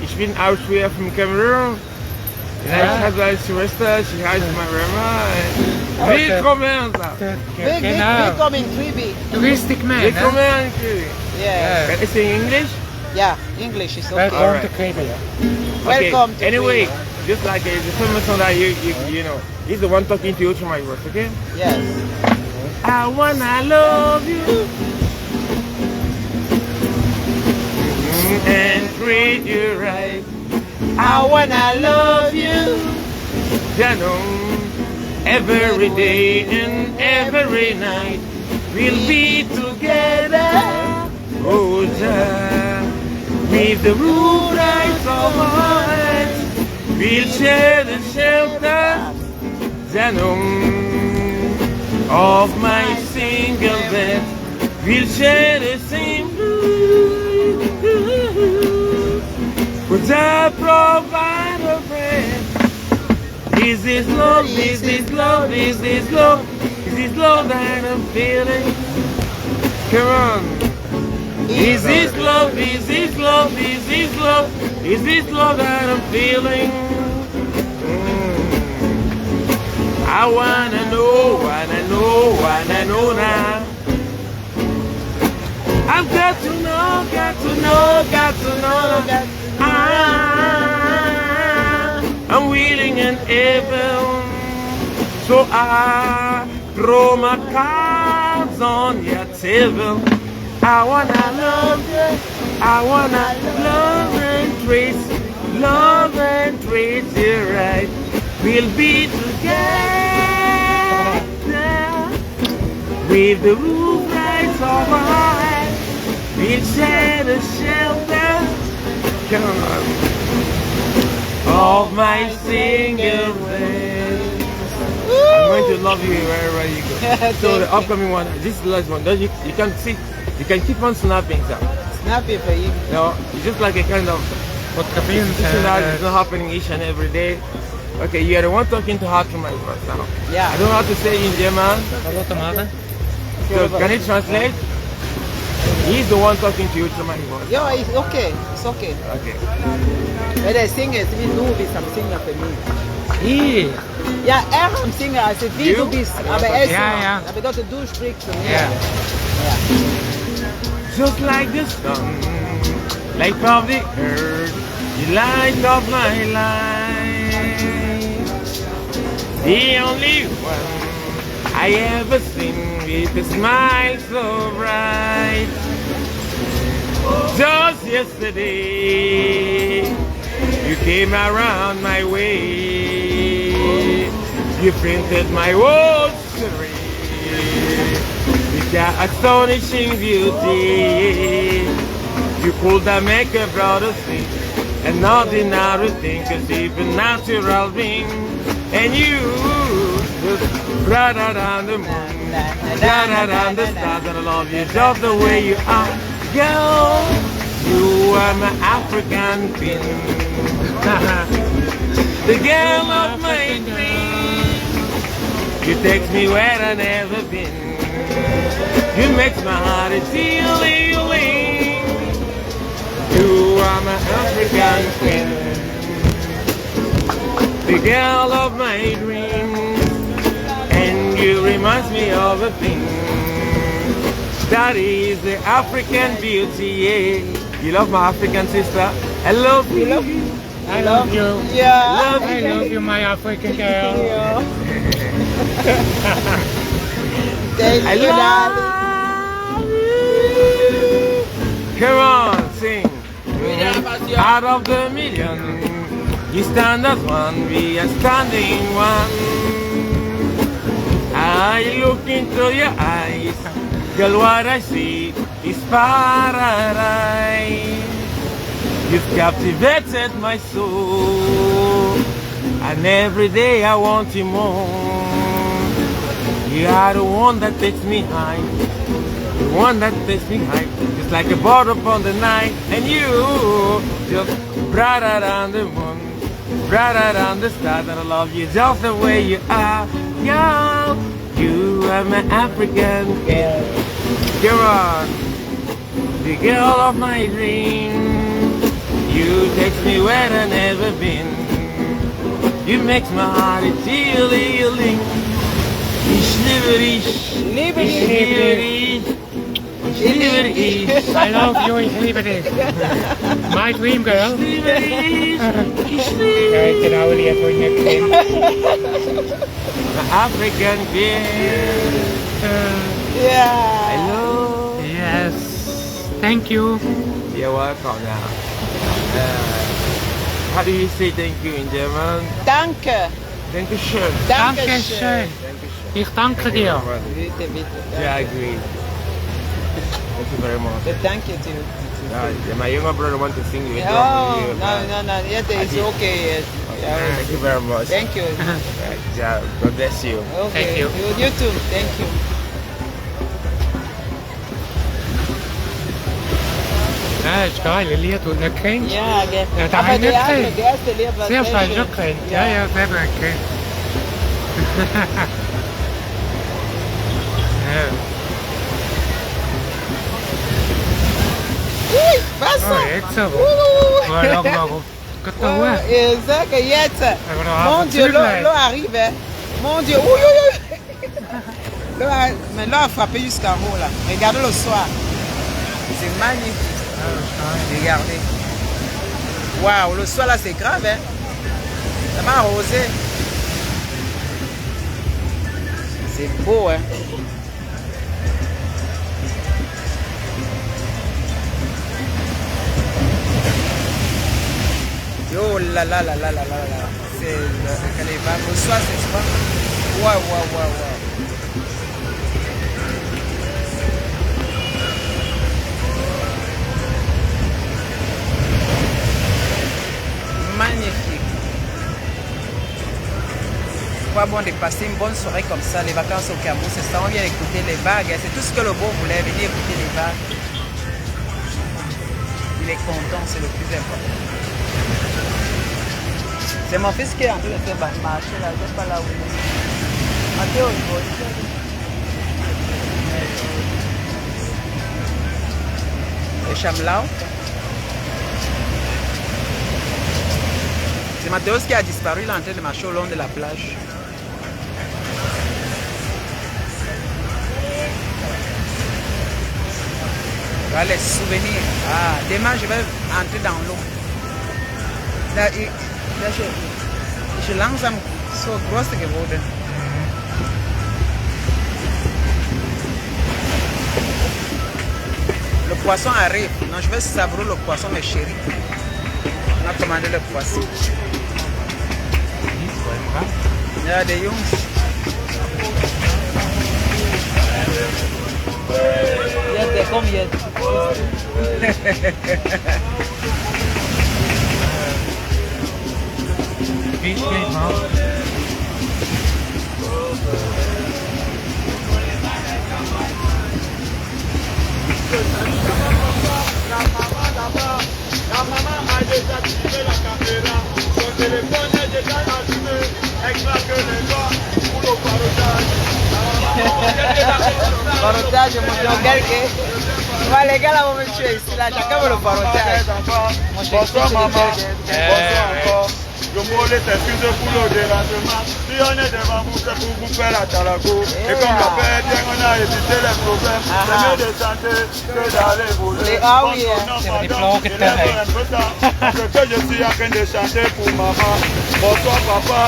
Ich bin Ausführer vom Kamerun. Ja. Ich habe eine Schwester, sie heißt Marema. Okay. Willkommen! Genau. Willkommen in Tribi. Touristic man, hè? Willkommen! Yeah. Can I say English? Yeah, English is okay. Welcome Alright. to Caribbean. Welcome to Anyway, Tribi. just like the famous song that you know, he's the one talking to you through my voice, okay? Yes. I wanna love you and treat you right. I wanna love you. You know, every day and every night we'll be together. Oh, yeah. With the roof right of our heads, we'll share the shelter. You know, of my single bed, we'll share the same food. Would I provide a friend? Is this love, is this love, is this love, is this love that I'm feeling? Come on. Is this love, is this love, is this love, is this love that I'm feeling? I wanna know, wanna know, wanna know now. I've got to know, got to know, got to know, got to know. I'm willing and able, so I throw my cards on your table. I wanna love you, I wanna love and treat you right. We'll be together with the roof right overhead. We'll share the shelter. Come on. Of my single bed. I'm going to love you wherever you go. So the upcoming one, this is the last one. You can see, you can keep on snapping some. Snappy for you. You know, it's just like a kind of Fotograferen this is not, it's not happening each and every day. Okay, you are the one talking to her to my voice now. Yeah. I don't know how to say in German. Wat te maken? So can you translate? He's the one talking to you to my voice. Yeah, it's okay. It's okay. Okay. When I sing it, we do this, I'm singing for me. Hier. Ja, am Singer, also wie You? du bist, aber er ist Ja, ja. aber dort du sprichst und Ja. Just like the sun, light of the earth, you light of my life. The only one I ever seen with a smile so bright. Just yesterday, you came around my way. You printed my whole story with your astonishing beauty. You could have make a brother sing, an ordinary thing, a even natural being. And you just brought around the moon, brought around the stars, and I love you just the way you are. Girl, you are my African queen, the girl of my dreams. You take me where I never been. You make my heart a feeling. You are my African queen, the girl of my dreams, and you remind me of a thing. That is the African beauty, yeah. You love my African sister? I love you. I love you. Ja. I love you, my African girl. Ja. Thank I you, darling. love you. Come on, sing. Out of the million, you stand as one, we are standing one. I look into your eyes, girl, what I see is paradise. You've captivated my soul, and every day I want you more. You are the one that takes me high, the one that takes me high, just like a bird upon the night. And you you're just brighter than the moon, brighter than the stars, and I love you just the way you are. Girl, you are my African girl. Come on, the girl of my dream. You take me where I've never been. You make my heart healing. Ich liebe dich, Liebe ich dich. liebe dich, ich liebe dich. I love you, ich liebe dich. My dream girl. Genau, die heb ik net gezien. My African girl. Yeah. Hello. Yes. Thank you. You're welcome now. How do you say thank you in German? Danke. Thank you, schön. Dankeschön. Ich danke dir. Bitte, bitte. Yeah, I agree. Thank you very much. Thank you too. My younger brother wants to sing with you. Oh, no. Yeah, it's okay. Yes. Thank you very much. Thank you. Yeah, God bless you. Okay. Thank you. You too. Thank you. Ja, dat is geil. Lilië doet net geen. Ja, okay. Ja, da Aber haben die wir andere gesehen. Gäste lieber Sehr sehr fein, schön. schon kein. Ja, ja, wir hebben geen. Ja. Ui, was? Oh, jetzt so. Voilà, waarom? Ik had het wel. Exact, jetzt. Maar we Mon hadden Dieu, het l'eau arrive. Hein. Mon Dieu, oui. Mais l'eau a frappé jusqu'en haut là. Regardez le soir. C'est magnifique. Regardez. Waouh, le soir là c'est grave. Hein. Ça m'a arrosé. C'est beau. Hein. Oh là là là là là là là. C'est le soir c'est pas. Waouh. Magnifique. Pas bon de passer une bonne soirée comme ça, les vacances au Cameroun, c'est ça, on vient écouter les vagues, c'est tout ce que le beau voulait, venir écouter les vagues. Il est content, c'est le plus important. C'est mon fils qui est en train de faire marcher là, je ne sais pas là où il est. Mathéo, le chamelao. C'est Mathéos qui a disparu, il est en train de marcher au long de la plage. Voilà les souvenirs. Ah, demain je vais entrer dans l'eau. Là, je langsam so groß geworden. Le poisson arrive. Non, je vais savourer le poisson, mes chéris. On a commandé le poisson. Ja, de jongens. Jetzt, komm jetzt. Wie steht man? La maman a désactivé la caméra, son téléphone est déjà allumé, elle claque les doigts pour le parotage. Parotage, mon Dieu, les gars là vont me tuer ici, là, chacun veut le parotage. Bonsoir maman, bonsoir encore. Je voulais t'excuser pour le dérangement. Si on est devant vous, c'est pour vous faire la talago. Et comme la paix bien, on a évité les problèmes. C'est mieux de chanter que d'aller voler. Ah oui, c'est des plans que t'as fait. Parce que je suis en train de chanter pour maman. Bonsoir papa,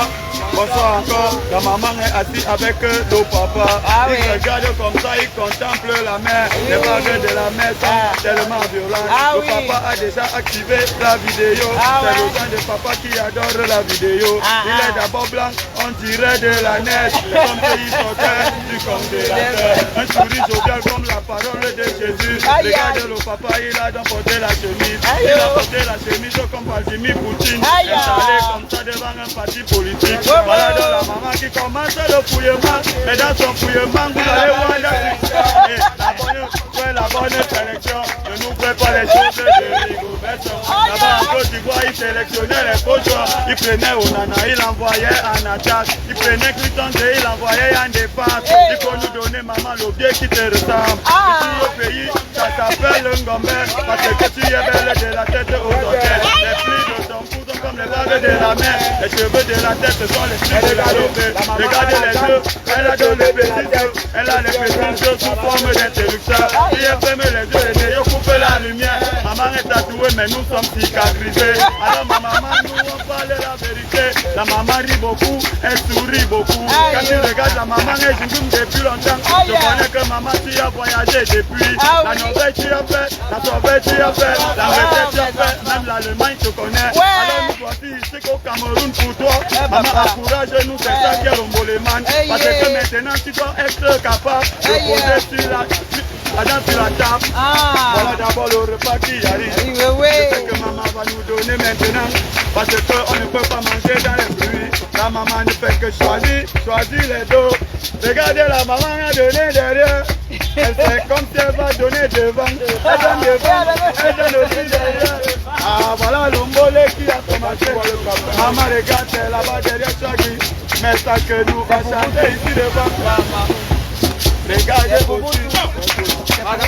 bonsoir encore. La maman est assise avec le papa. Ah oui. Il regarde comme ça, il contemple la mer. Les vagues de la mer sont tellement violentes. Ah le oui. papa a déjà activé la vidéo. Ah C'est ouais. le genre de papa qui adore la vidéo. Ah, Il est d'abord blanc, on dirait de la neige. Comme s'il sortait du congélateur. Un sourire jovial comme la parole de Jésus. Aïe, Regardez aïe. le papa, il a donc porté la chemise. Aïe, Il a oh. porté la chemise comme Vladimir Poutine. Aïe, Installé aïe. comme ça devant un parti politique. Ouais, Voilà ouais. donc la maman qui commence le fouillement. Et dans son fouillement, vous allez voir la sélection. La bonne sélection ne nous fait pas les choses de rigolo. La sélectionnait les beaux joueurs. Il prenait Onana, il envoyait en attaque. Il prenait Cliton, il envoyait en défense. Il faut nous donner maman l'objet qui te ressemble. Ici au pays, ça s'appelle un Ngombe. Parce que tu es belle de la tête aux orteils. Les plis de ton cou sont comme les vagues de la mer. Les cheveux de la tête sont les plis de la robe. Regardez les yeux, elle a dans les petits yeux. Elle a les petits yeux sous forme d'interrupteur. Si elle ferme les yeux, les yeux coupent la lumière. Maman est tatouée, mais nous sommes cicatrisés. Alors ma maman, nous on parle la vérité. La maman rit beaucoup, elle sourit beaucoup. Quand tu regardes la maman, elle joue depuis longtemps. Je connais que maman, tu as voyagé depuis. La Norvège, tu as fait, la Norvège, tu as fait, la Grèce, tu as fait, même l'Allemagne, tu connais. Alors nous voici ici qu'au Cameroun pour toi. Maman, encourage-nous, c'est ça qui est l'omboléman. Parce que maintenant, tu dois être capable de poser sur la sur la table. Voilà d'abord le repas qui arrive. C'est ce que maman va nous donner maintenant. Parce qu'on ne peut pas manger dans les pluies. La maman ne fait que choisir les dos. Regardez, la maman a donné derrière. Elle fait comme si elle va donner devant. Elle donne devant, elle donne aussi derrière. Ah voilà l'ombolé qui a commencé. Maman regarde, c'est là-bas derrière Chagui. Mais ça que nous va chanter ici devant. Regardez aussi. Voilà.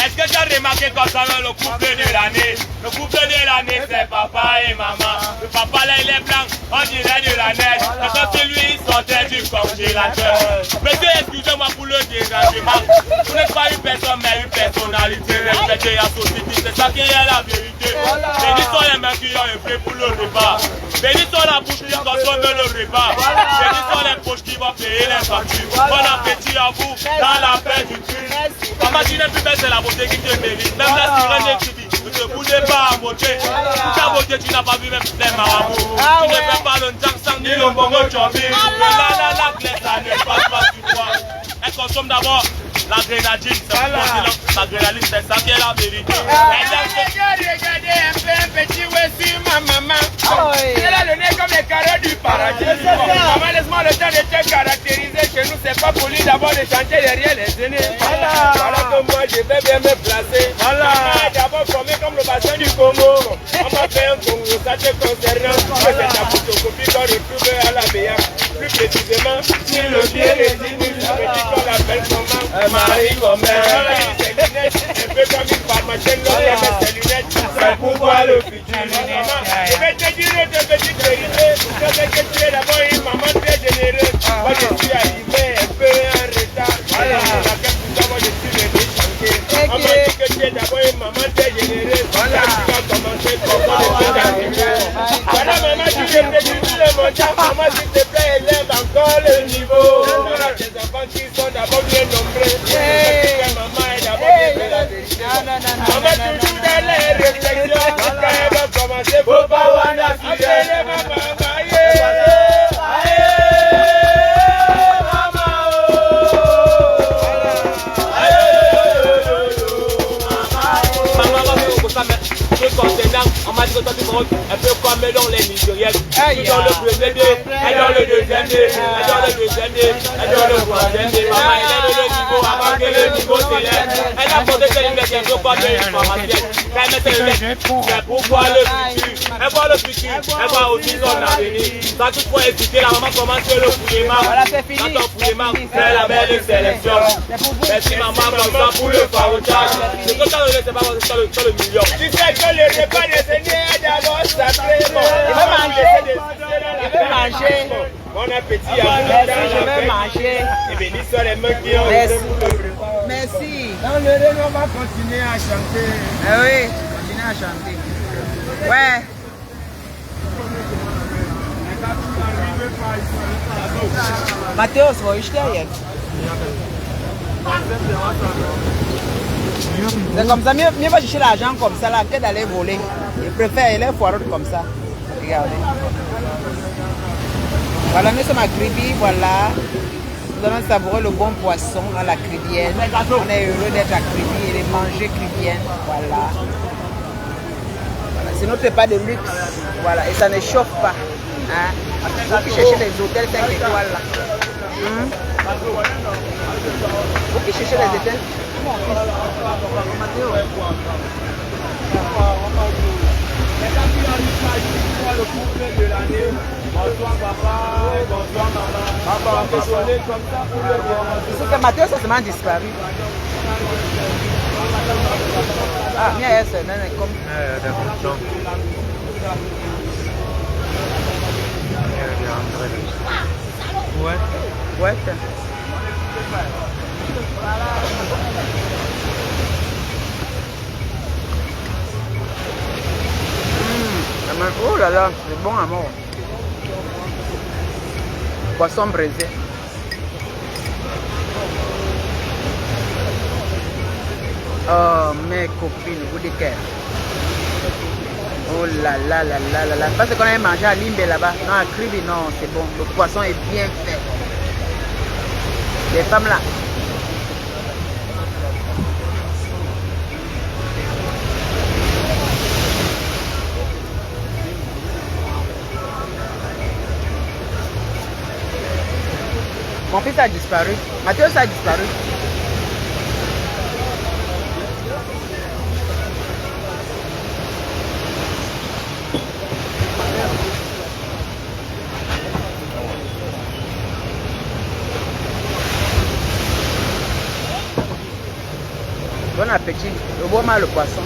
Est-ce que tu as remarqué concernant le couple de l'année? Le couple de l'année, c'est papa et maman. Le papa là, il est blanc, on dirait de la neige. C'est comme si lui, il sortait du congélateur. Monsieur, excusez-moi pour le dérangement. Vous n'êtes pas une personne, mais une personnalité respectée à la société. C'est ça qui est la vérité. Bénis sont les mains qui ont œuvré pour le repas. Bénis sont la bouche qui consomme le repas. Bénis sont les poches qui vont payer les factures. Bon appétit à vous, dans la paix du Christ. Maman, tu n'es plus belle, c'est la beauté qui te mérite. Même la sirène écrit, ne te bougez pas à beauté. Pour ta beauté, tu n'as pas vu même les marabouts. Tu ne fais pas le sang ni le bongo chombi. La plaie, ça ne passe pas sur toi. Elle consomme d'abord la grenadine, c'est la grenadine, c'est ça qui est la vérité. Regardez un petit Wessi, ma maman. Elle a le nez comme les carottes du paradis. Maman, laisse-moi le temps de te caractériser. Chez nous, c'est pas poli d'abord de chanter derrière les aînés. Voilà que moi, je vais bien me placer. Maman est d'abord formée comme le bassin du Congo. On m'a fait un Congo, ça te concernant. C'est ta photocopie qu'on retrouve à la BA. Plus précisément, sur le pied résine, je me dis qu'on l'appelle comment Marie Gomez. Ses lunettes, un peu comme une pharmacienne, l'on met ses lunettes, c'est pour voir le futur. Je vais te dire une petite vérité, je sais que tu es d'abord une maman très généreuse. Moi je suis arrivé un peu en retard, voilà, laquelle tout d'abord je suis venu chanter. On m'a dit que tu es d'abord une maman très généreuse, voilà, tu vas commencer comme ça de te arriver. Voilà maman, tu es prévu sur le montant, maman s'il te plaît, élève encore le niveau. Voilà tes enfants qui sont d'abord bien nombreux. Maman est d'abord bien vérité. Maman toujours dans les réflexions, quand elle va commencer, faut pas wanda appelez maman, on m'a dit que toi tu montes un peu comme dans les Nigériennes. Tu dans le premier nez, elle dans le deuxième nez, elle dans le deuxième nez, elle dans le troisième nez. Maman elle lève le niveau avant que le niveau s'élève. Elle a posé ses lunettes, elle veut pas de l'information. Elle met ses lunettes, c'est pour voir le futur. Elle voit le futur, elle voit aussi son avenir. Quand tu peux hésiter, la maman commence le fouillement. Quand ton fouillement, c'est la belle sélection. Merci maman comme ça pour le farouchage. C'est comme ça que c'est pas sur le million. Tu sais que le repas des Seigneurs est d'abord sacré. Il veut manger. Bon appétit à vous. Merci, je vais manger. Et bénis soit les mains qui ont Merci. Dans le Rhin, on va continuer à chanter. Ah oui, continuer à chanter. Ouais. Mathéos, wo ist der jetzt? C'est comme ça, mieux va chercher l'argent comme ça là que d'aller voler. Il préfère les foireaux comme ça. Regardez. Voilà, nous sommes à Kribi, voilà. Nous allons savourer le bon poisson à la cribienne. On est heureux d'être à Kribi et de manger cribienne. Voilà. Voilà. C'est notre repas de luxe. Voilà. Et ça ne chauffe pas. Hein? Vous qui cherchez les hôtels 5 étoiles là. Vous qui cherchez les hôtels. couple de l'année. Bonsoir papa, bonsoir maman. Papa, on peut sonner comme ça pour le déranger. C'est que Mathieu, ça seulement disparu. Ah, mais c'est comme. Der kommt schon. Ja, der andere nicht. Ouais. Ouais. Oh là là, c'est bon à mort. Poisson braisé. Oh mes copines, vous dites qu'elle. Oh là là là là là là. Parce qu'on a mangé à Limbe là-bas. Non, à Kribi, non, c'est bon. Le poisson est bien fait. Les femmes là. Mon fils a disparu. Mathieu a disparu. Bon appétit. Le beau mal le poisson.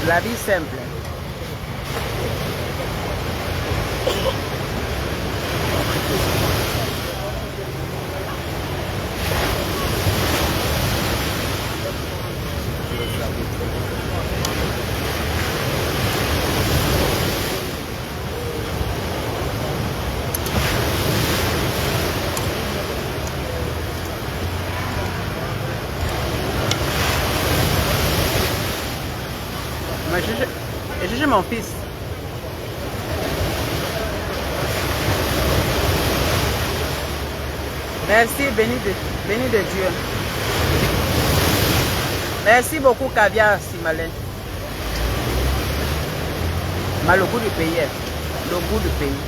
La vie simple. Et juge mon fils. Merci, béni de Dieu. Merci beaucoup, Caviar Simalin. Mais le goût du pays, le goût du pays.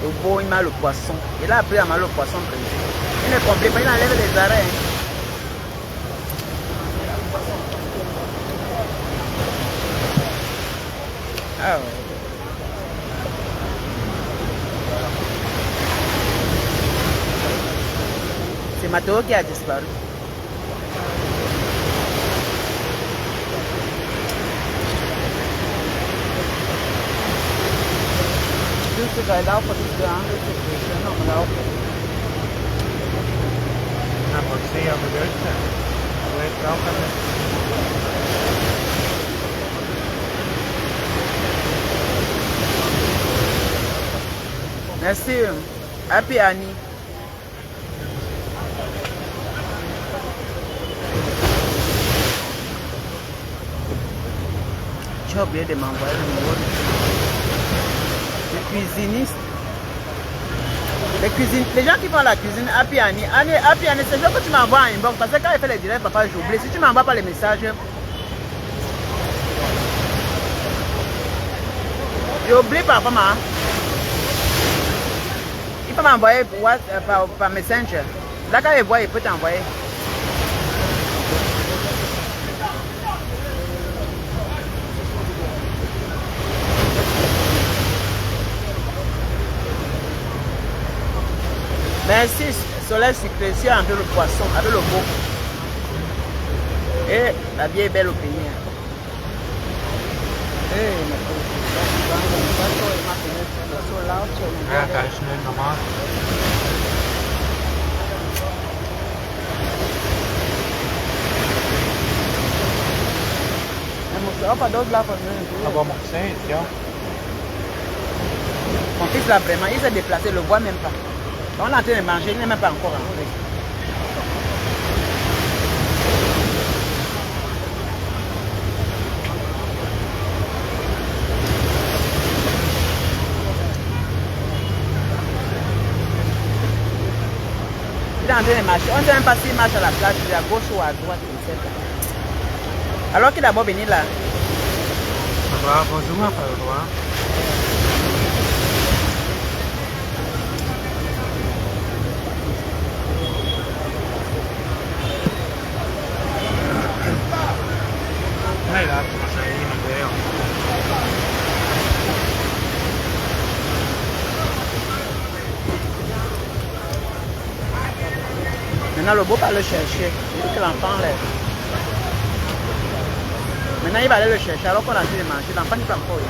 Le beau, il m'a le poisson. Il a appris à mal le poisson. Il ne comprend pas, il enlève les arrêts. Ah ouais. C'est Mathéo qui a disparu. Juste que là, pour tout ça, c'est non, là. Ah, pode ser, eu vou deixar. Vou entrar o caminho. Merci. Happy Annie. Tu as oublié de m'envoyer le numéro de cuisiniste. Les gens qui font la cuisine, Happy Annie. Happy Annie, c'est sûr que tu m'envoies un inbox. Parce que quand il fait les directs, papa, j'oublie. Si tu m'envoies pas les messages, j'oublie parfois, maman. Il peut m'envoyer par Messenger. Là, quand il voit, il peut t'envoyer. Merci, soleil sucré avec le poisson, avec le beau. Et la vie est belle au pays. Ja, da ist schnell normal. Aber man sieht, ja. Mon fils là vraiment, il s'est déplacé, il ne le voit même pas. On est en train de manger, il n'est même pas encore rentré. Il est en train de marcher. On ne sait même pas s'il marche à la plage, à gauche ou à droite. Alors qu'il est d'abord venu là. Aber wo sind wir, oder? il a commencé à ir d'ailleurs. Maintenant, le beau va le chercher. Il dit que l'enfant lève. Maintenant, il va aller le chercher alors qu'on a fini de manger. L'enfant n'est pas encore.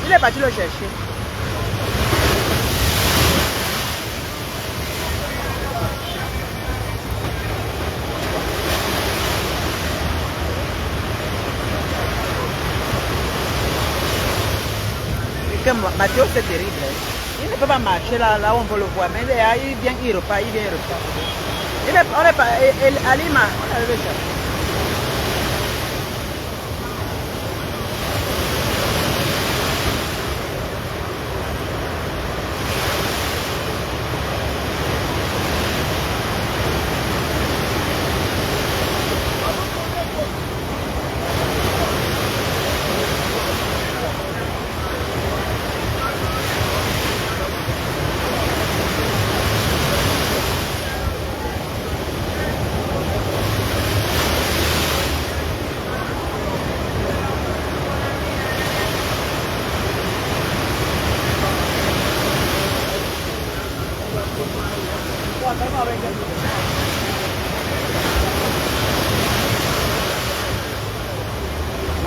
Il est parti le chercher. Mathieu, c'est terrible. Il ne peut pas marcher là où on peut le voir, mais il vient, il repart, il vient, il repart. On n'est pas, Alima, on a levé ça.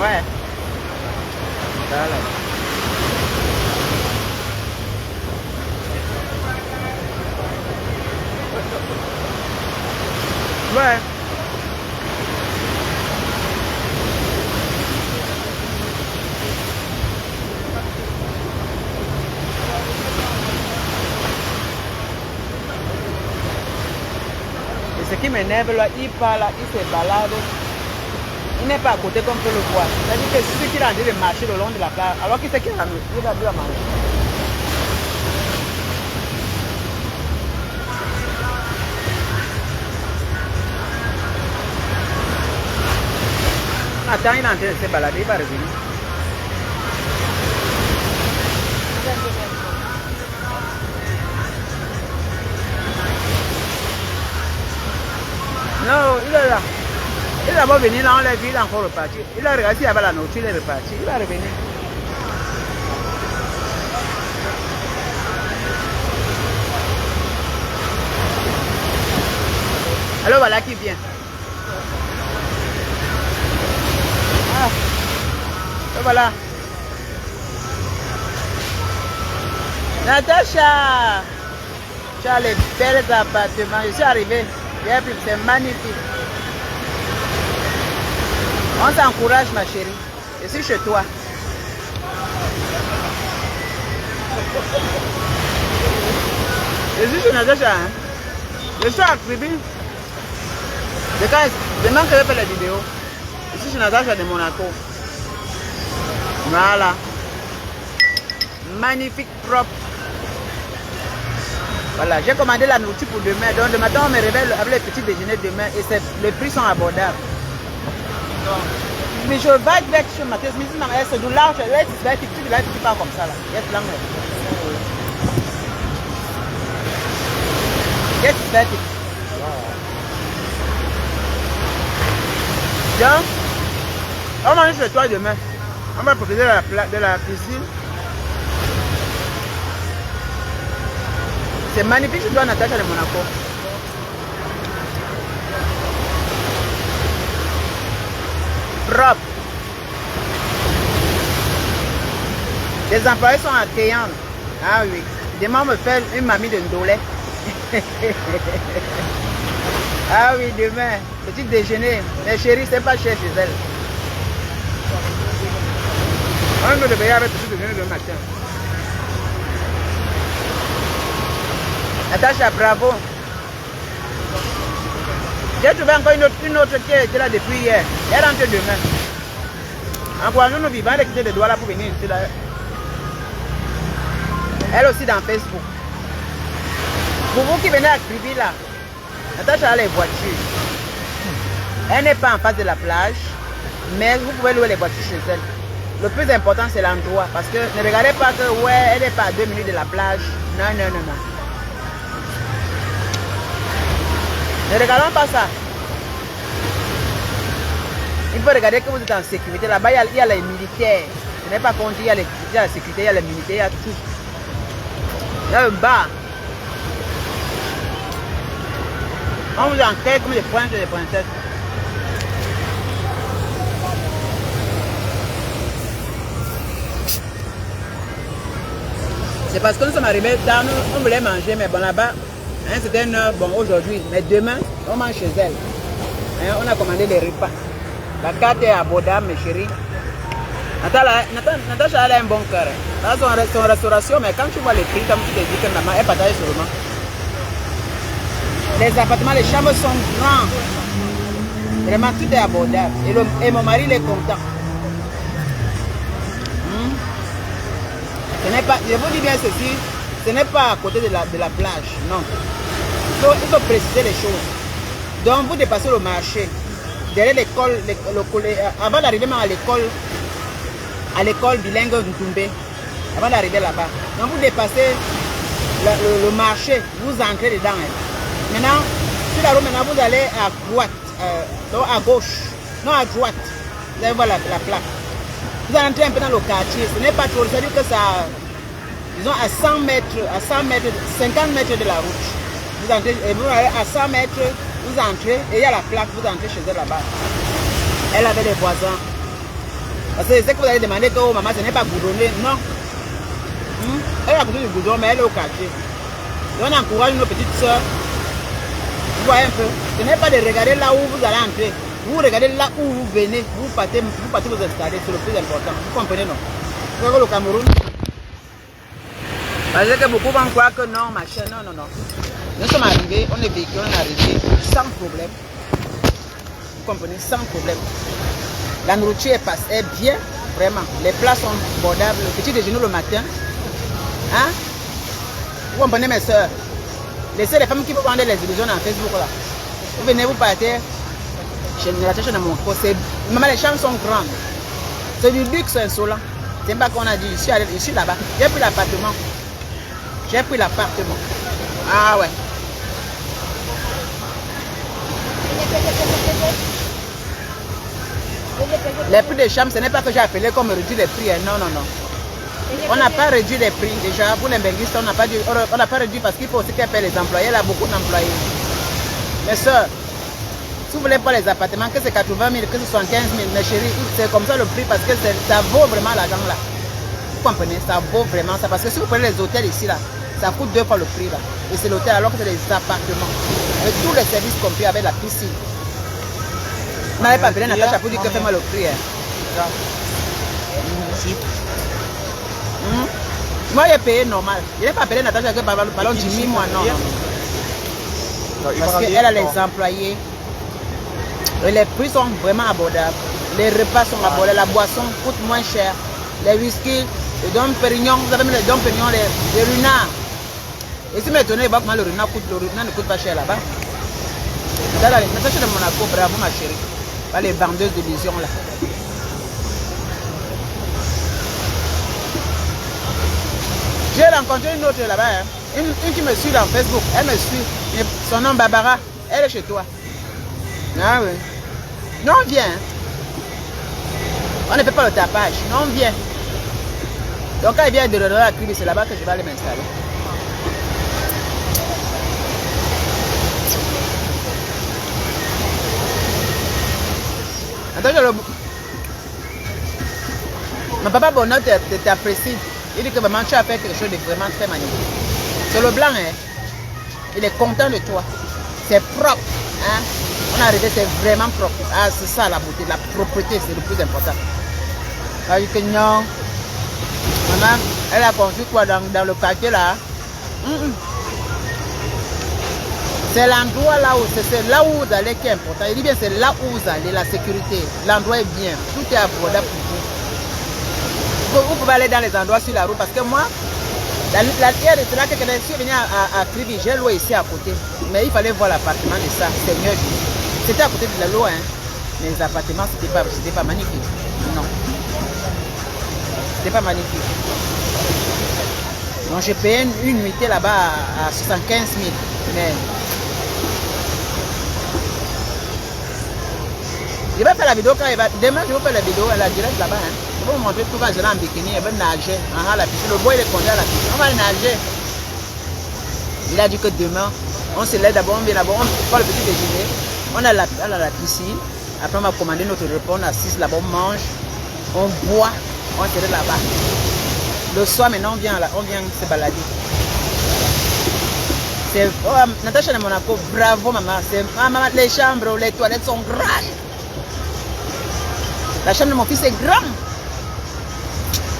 Ouais. Voilà. Ouais. Et ce qui m'énerve là, il parle, il se balade. Il n'est pas à côté comme on peut le voir. C'est-à-dire que c'est qu'il a envie de marcher le long de la plage, alors qu'il sait qu'il a la manger. Attends, il est en train de se balader, il va revenir. Non, il est là. Il va d'abord venir là, on l'a vu, il est encore reparti. Il a regardé s'il y avait la nourriture, il est reparti. Il va revenir. Alors voilà qui vient. Ah. Et voilà. Natacha, tu as les belles appartements. Je suis arrivé. C'est magnifique. On t'encourage, ma chérie. Je suis chez toi. Je suis chez Natacha. Hein? Je suis à Kribi. Demain que je fais la vidéo. Je suis chez Natacha de Monaco. Voilà. Magnifique, propre. Voilà, j'ai commandé la nourriture pour demain. Donc, le matin, on me réveille avec les petits déjeuners demain et les prix sont abordables. Mais je vais weg sur ma tête, mais c'est du large, tu pars comme ça là. Yes, fertig. Tiens, on mange chez toi demain. On va profiter de la piscine. C'est magnifique chez toi, Natacha de Monaco. Propre. Les employés sont accueillants. Ah oui. Demain, on me fait une mamie de Ndolé. Ah oui, demain, petit déjeuner. Mais chérie, c'est pas cher chez elle. On me réveiller avec petit déjeuner le matin. Natacha, bravo. J'ai trouvé encore une autre qui était là depuis hier. Elle rentre demain. Encourageons nos vivants, elle a quitté les doigts là pour venir ici là. Elle aussi dans Facebook. Pour vous qui venez à Kribi là, Natacha a les voitures. Elle n'est pas en face de la plage, mais vous pouvez louer les voitures chez elle. Le plus important, c'est l'endroit. Parce que ne regardez pas que, ouais, elle n'est pas à 2 minutes de la plage. Non, non, non, non. Ne regardons pas ça. Il faut regarder que vous êtes en sécurité. Là-bas, il y a les militaires. Ce n'est pas compte, il y a la sécurité, il y a les militaires, il y a tout. Il y a le bar. On vous enquête comme des princes et des princesses. C'est parce que nous sommes arrivés tard, on voulait manger, mais bon là-bas, à un certain heure, bon aujourd'hui, mais demain, on mange chez elle. Hein, on a commandé les repas. La carte est abordable, mes chéris. Natacha a un bon cœur. Dans son restauration, mais quand tu vois les prix, comme tu te dis que maman, elle partage seulement. Les appartements, les chambres sont grands. Vraiment, tout est abordable. Et mon mari, il est content. Ce n'est pas, je vous dis bien ceci, ce n'est pas à côté de la plage, non. Il faut préciser les choses. Donc, vous dépassez le marché. Derrière l'école, avant d'arriver même à l'école bilingue Ntoumbe, avant d'arriver là-bas. Donc, vous dépassez le marché, vous entrez dedans. Maintenant, sur la route, maintenant, vous allez à droite, non à gauche, non à droite. Vous allez voir la plaque. Vous allez entrer un peu dans le quartier, ce n'est pas trop, c'est-à-dire que ça, disons à 100 mètres, 50 mètres de la route. Vous entrez, et vous allez à 100 mètres, vous entrez, et il y a la plaque, vous entrez chez elle là-bas. Elle avait des voisins. Parce que c'est que vous allez demander que oh, maman, ce n'est pas goudronné, non. Elle a goûté du goudron, mais elle est au quartier. Et on encourage nos petites soeurs. Vous voyez un peu, ce n'est pas de regarder là où vous allez entrer. Vous regardez là où vous venez, vous partez vous installer, c'est le plus important. Vous comprenez, non? Vous voyez le Cameroun? Parce que beaucoup vont croire que non, machin, non, non, non. Nous sommes arrivés, on est véhiculés, on est arrivés sans problème. Vous comprenez, sans problème. La nourriture est bien, vraiment. Les plats sont abordables. Le petit déjeuner le matin. Hein? Vous comprenez, mes soeurs? Laissez les femmes qui vous vendent les illusions dans Facebook là. Vous venez, vous partez. Chez Natacha de mon côté, maman, les chambres sont grandes. C'est du luxe insolent. C'est pas qu'on a dit, je suis là-bas. J'ai pris l'appartement. J'ai pris l'appartement. Ah ouais. Les prix des chambres, ce n'est pas que j'ai appelé comme réduire les prix. Non, non, non. On n'a pas réduit les prix. Déjà, pour les benguistes, on n'a pas réduit parce qu'il faut aussi qu'elle paie les employés. Elle a beaucoup d'employés. Mes soeurs, si vous voulez pas les appartements, que c'est 80 000, que c'est 75 000, mes chéris, c'est comme ça le prix parce que ça vaut vraiment l'argent là. Vous comprenez, ça vaut vraiment ça. Parce que si vous prenez les hôtels ici là, ça coûte 2 fois le prix là. Et c'est l'hôtel alors que c'est les appartements. Et tous les services compris avec la piscine. Vous n'avez pas appelé Natacha pour dire que fais-moi le prix. Hein. Moi j'ai payé normal. Je n'ai pas appelé Natacha que parlons du 1000 mois, non. Parce qu'elle a les employés. Et les prix sont vraiment abordables. Les repas sont abordables. La boisson coûte moins cher. Les whisky, les dom pérignon, vous avez mis les dom pérignon, les runards. Et si maintenant, il va comment le renard ne coûte pas cher là-bas. Natacha de Monaco, bravo ma chérie. Pas les vendeuses d'illusions là. J'ai rencontré une autre là-bas, hein. Une qui me suit dans Facebook. Elle me suit. Son nom Barbara. Elle est chez toi. Ah oui. Non, viens. On ne fait pas le tapage. Non, viens. Donc quand il vient de la Kribi, c'est là-bas que je vais aller m'installer. Attends, mon papa Bonheur t'apprécie. Il dit que maman, tu as fait quelque chose de vraiment très magnifique. C'est le blanc, hein. Il est content de toi. C'est propre, hein. On est arrivé, c'est vraiment propre. Ah, c'est ça la beauté, la propreté, c'est le plus important. C'est-à-dire que non. Maman, elle a construit quoi dans le quartier là? C'est l'endroit là où, c'est là où vous allez qui est important. Il dit bien, c'est là où vous allez, la sécurité. L'endroit est bien, tout est abordable pour vous. Vous pouvez aller dans les endroits sur la route parce que moi, la terre, c'est là que je suis venu à Kribi, j'ai loué ici à côté. Mais il fallait voir l'appartement de ça, Seigneur Jésus. C'était à côté de la loi, hein. Mais les appartements, c'était pas magnifique. Non. C'était pas magnifique. Donc j'ai payé une nuitée là-bas à 75 000. Mais je vais faire la vidéo quand il va. Demain, je vais faire la vidéo à la direct là-bas. Hein. Je vais vous montrer tout quand je vais en bikini. Il va nager à la piscine. Le boy, il est conduit à la piscine. On va nager. Il a dit que demain, on se lève d'abord, on vient d'abord, on prend le petit déjeuner. On a la piscine. Après, on va commander notre repas. On assiste là-bas, on mange. On boit. On se lève là-bas. Le soir, maintenant, on vient se balader. Oh, Natacha de Monaco, bravo maman. Maman, les chambres, les toilettes sont grandes. La chambre de mon fils est grande.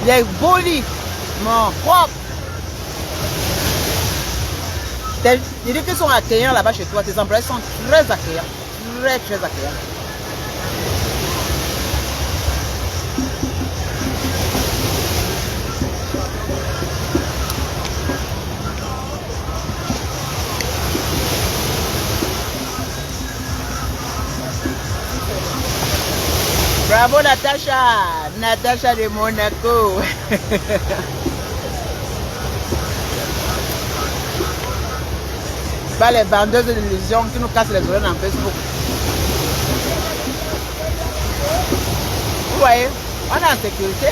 Il est beau lit. Mon propre. Il dit qu'ils sont accueillants là-bas chez toi. Tes employés sont très accueillants. Très, très accueillants. Bravo Natacha, Natacha de Monaco. Pas les vendeuses d'illusions qui nous cassent les oreilles dans Facebook. Vous voyez, on est en sécurité.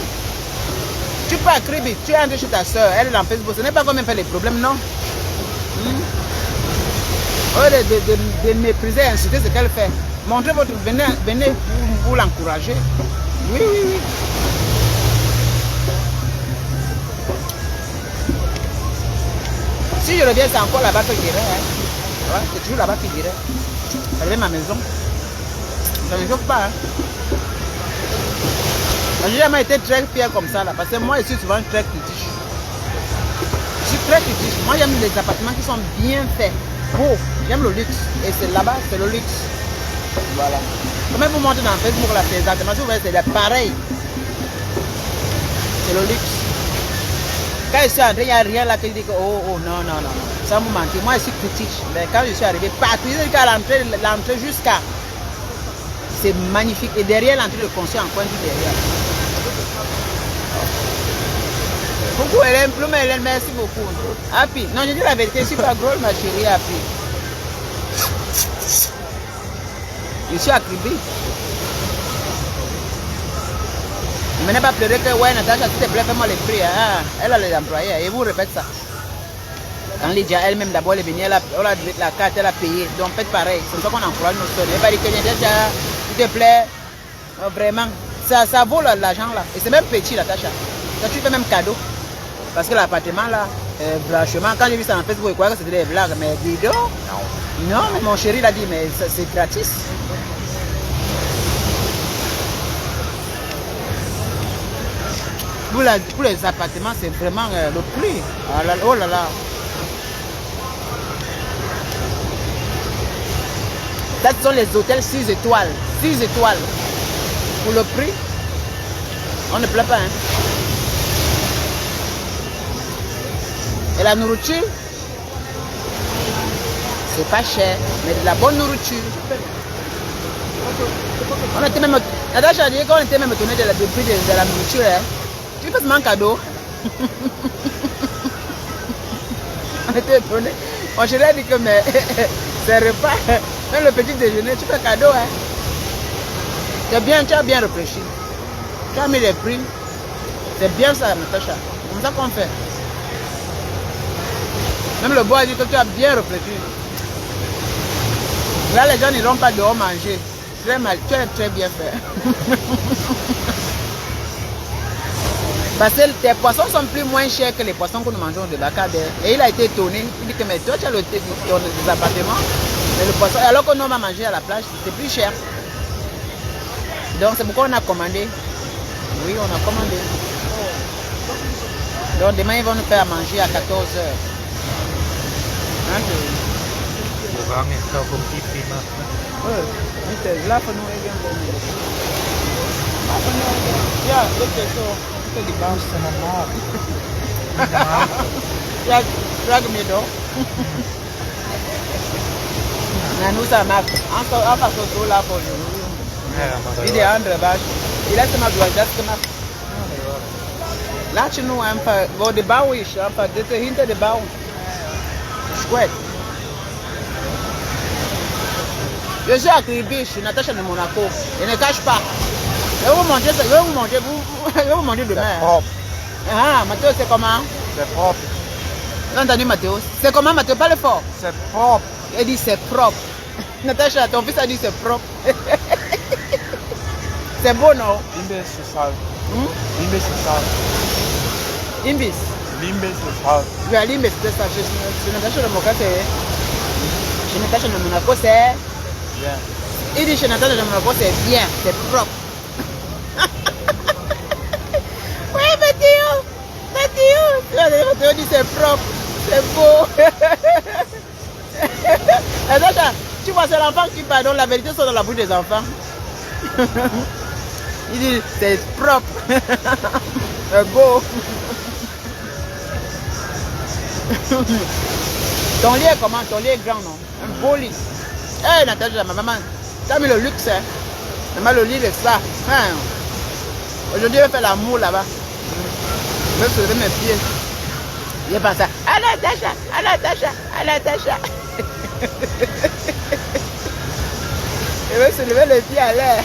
Tu peux écrire, tu es entré chez ta soeur, elle est dans Facebook. Ce n'est pas comme elle fait les problèmes, non. Au lieu de mépriser et insulter ce qu'elle fait. Montrez votre... Venez pour l'encourager. Oui, oui, oui. Si je reviens, c'est encore là-bas que j'irai. Hein. Ouais, c'est toujours là-bas que j'irai. Regardez ma maison. Ça ne me choque pas. Hein. Je n'ai jamais été très fier comme ça. Là, parce que moi, je suis souvent très critique. Je suis très critique. Moi, j'aime les appartements qui sont bien faits. Beaux. J'aime le luxe. Et c'est là-bas, c'est le luxe. Voilà. Comment vous montrer dans Facebook là, c'est exactement ça, c'est pareil. C'est le luxe. Quand je suis entré, il n'y a rien là qui dit que oh non, non, non. Ça me manque. Moi, je suis critique. Mais quand je suis arrivé, partout, jusqu'à l'entrée jusqu'à. C'est magnifique. Et derrière l'entrée, le conseil en coin du derrière. Beaucoup Hélène, Plume Hélène, merci beaucoup. Happy. Non, je dis la vérité, je suis pas drôle, ma chérie, Happy. Je suis accribé. Ne venez pas pleurer que ouais, Natacha, s'il te plaît, fais-moi les prix. Hein. Elle a les employés et vous répète ça. Quand Lydia elle-même d'abord elle est venue, elle a la carte, elle a payé. Donc faites pareil. C'est ça qu'on encourage nos soeurs. Elle va dire que Natacha, s'il te plaît, vraiment, ça vaut l'argent là. Et c'est même petit, Natacha. Ça tu fais même cadeau. Parce que l'appartement là, franchement, quand j'ai vu ça en Facebook, je croyais que c'était des blagues. Mais dis donc, non, mais mon chéri l'a dit, mais c'est gratis. Pour les appartements, c'est vraiment le prix. Oh là là. Ça, ce sont les hôtels 6 étoiles. 6 étoiles. Pour le prix, on ne plaît pas. Hein. Et la nourriture, c'est pas cher, mais de la bonne nourriture. On était même, Natacha a dit qu'on était même étonné du prix de la nourriture. Hein. Tu fais seulement un cadeau. On était étonné. Mon chéri a dit que mais c'est repas, même le petit déjeuner, tu fais cadeau. Hein. C'est bien, tu as bien réfléchi. Tu as mis les prix. C'est bien ça, Natacha. C'est comme ça qu'on fait. Même le bois a dit que tu as bien réfléchi. Là, les gens n'iront pas dehors manger. Très mal, tu as très bien fait. Parce que tes poissons sont plus moins chers que les poissons que nous mangeons de Bacadère. Et il a été étonné. Il dit que mais toi tu as des appartements. Mais le poisson, alors que nous on va manger à la plage, c'est plus cher. Donc c'est pourquoi on a commandé. Oui, on a commandé. Donc demain ils vont nous faire manger à 14 h. Hein, drag me though. Nous, ça marque. On va se là pour nous. Il est André Bach. Il a ce marque, das gemacht. Laat je nu een paar, waar de bouw is, een paar, dit is hinter de bouw. Chouette. Je suis à Cribé, je suis Natacha de Monaco. Je ne cache pas. Je vais vous manger, je vais vous manger demain. C'est propre. Ah, Mathéo, c'est comment? C'est propre. Tu as entendu Mathéo? C'est comment Mathéo? Parle fort. C'est propre. Il dit c'est propre. Natacha, ton fils a dit c'est propre. C'est beau, non? Limbe, c'est sale. Limbe, c'est sale. Oui, à Limbe, c'est ça. Je Natacha de Monaco, c'est... Chez Natacha de Monaco, c'est... Bien. Il dit chez Natacha de Monaco, c'est bien, c'est propre. Oui, Mathéo dit c'est propre, c'est beau. Natacha, tu vois, c'est l'enfant qui parle, donc la vérité sort dans la bouche des enfants. Il dit c'est propre, c'est beau. Ton lit est comment? Ton lit est grand, non? Un beau lit. Hé, Natacha, ma maman, t'as mis le luxe, hein? Maman, le lit est ça. Hein? Aujourd'hui, je vais faire l'amour là-bas. Je vais soulever mes pieds. Il est pas ça. À la Natacha, à la Natacha, à la Natacha. Je vais soulever les pieds à l'air.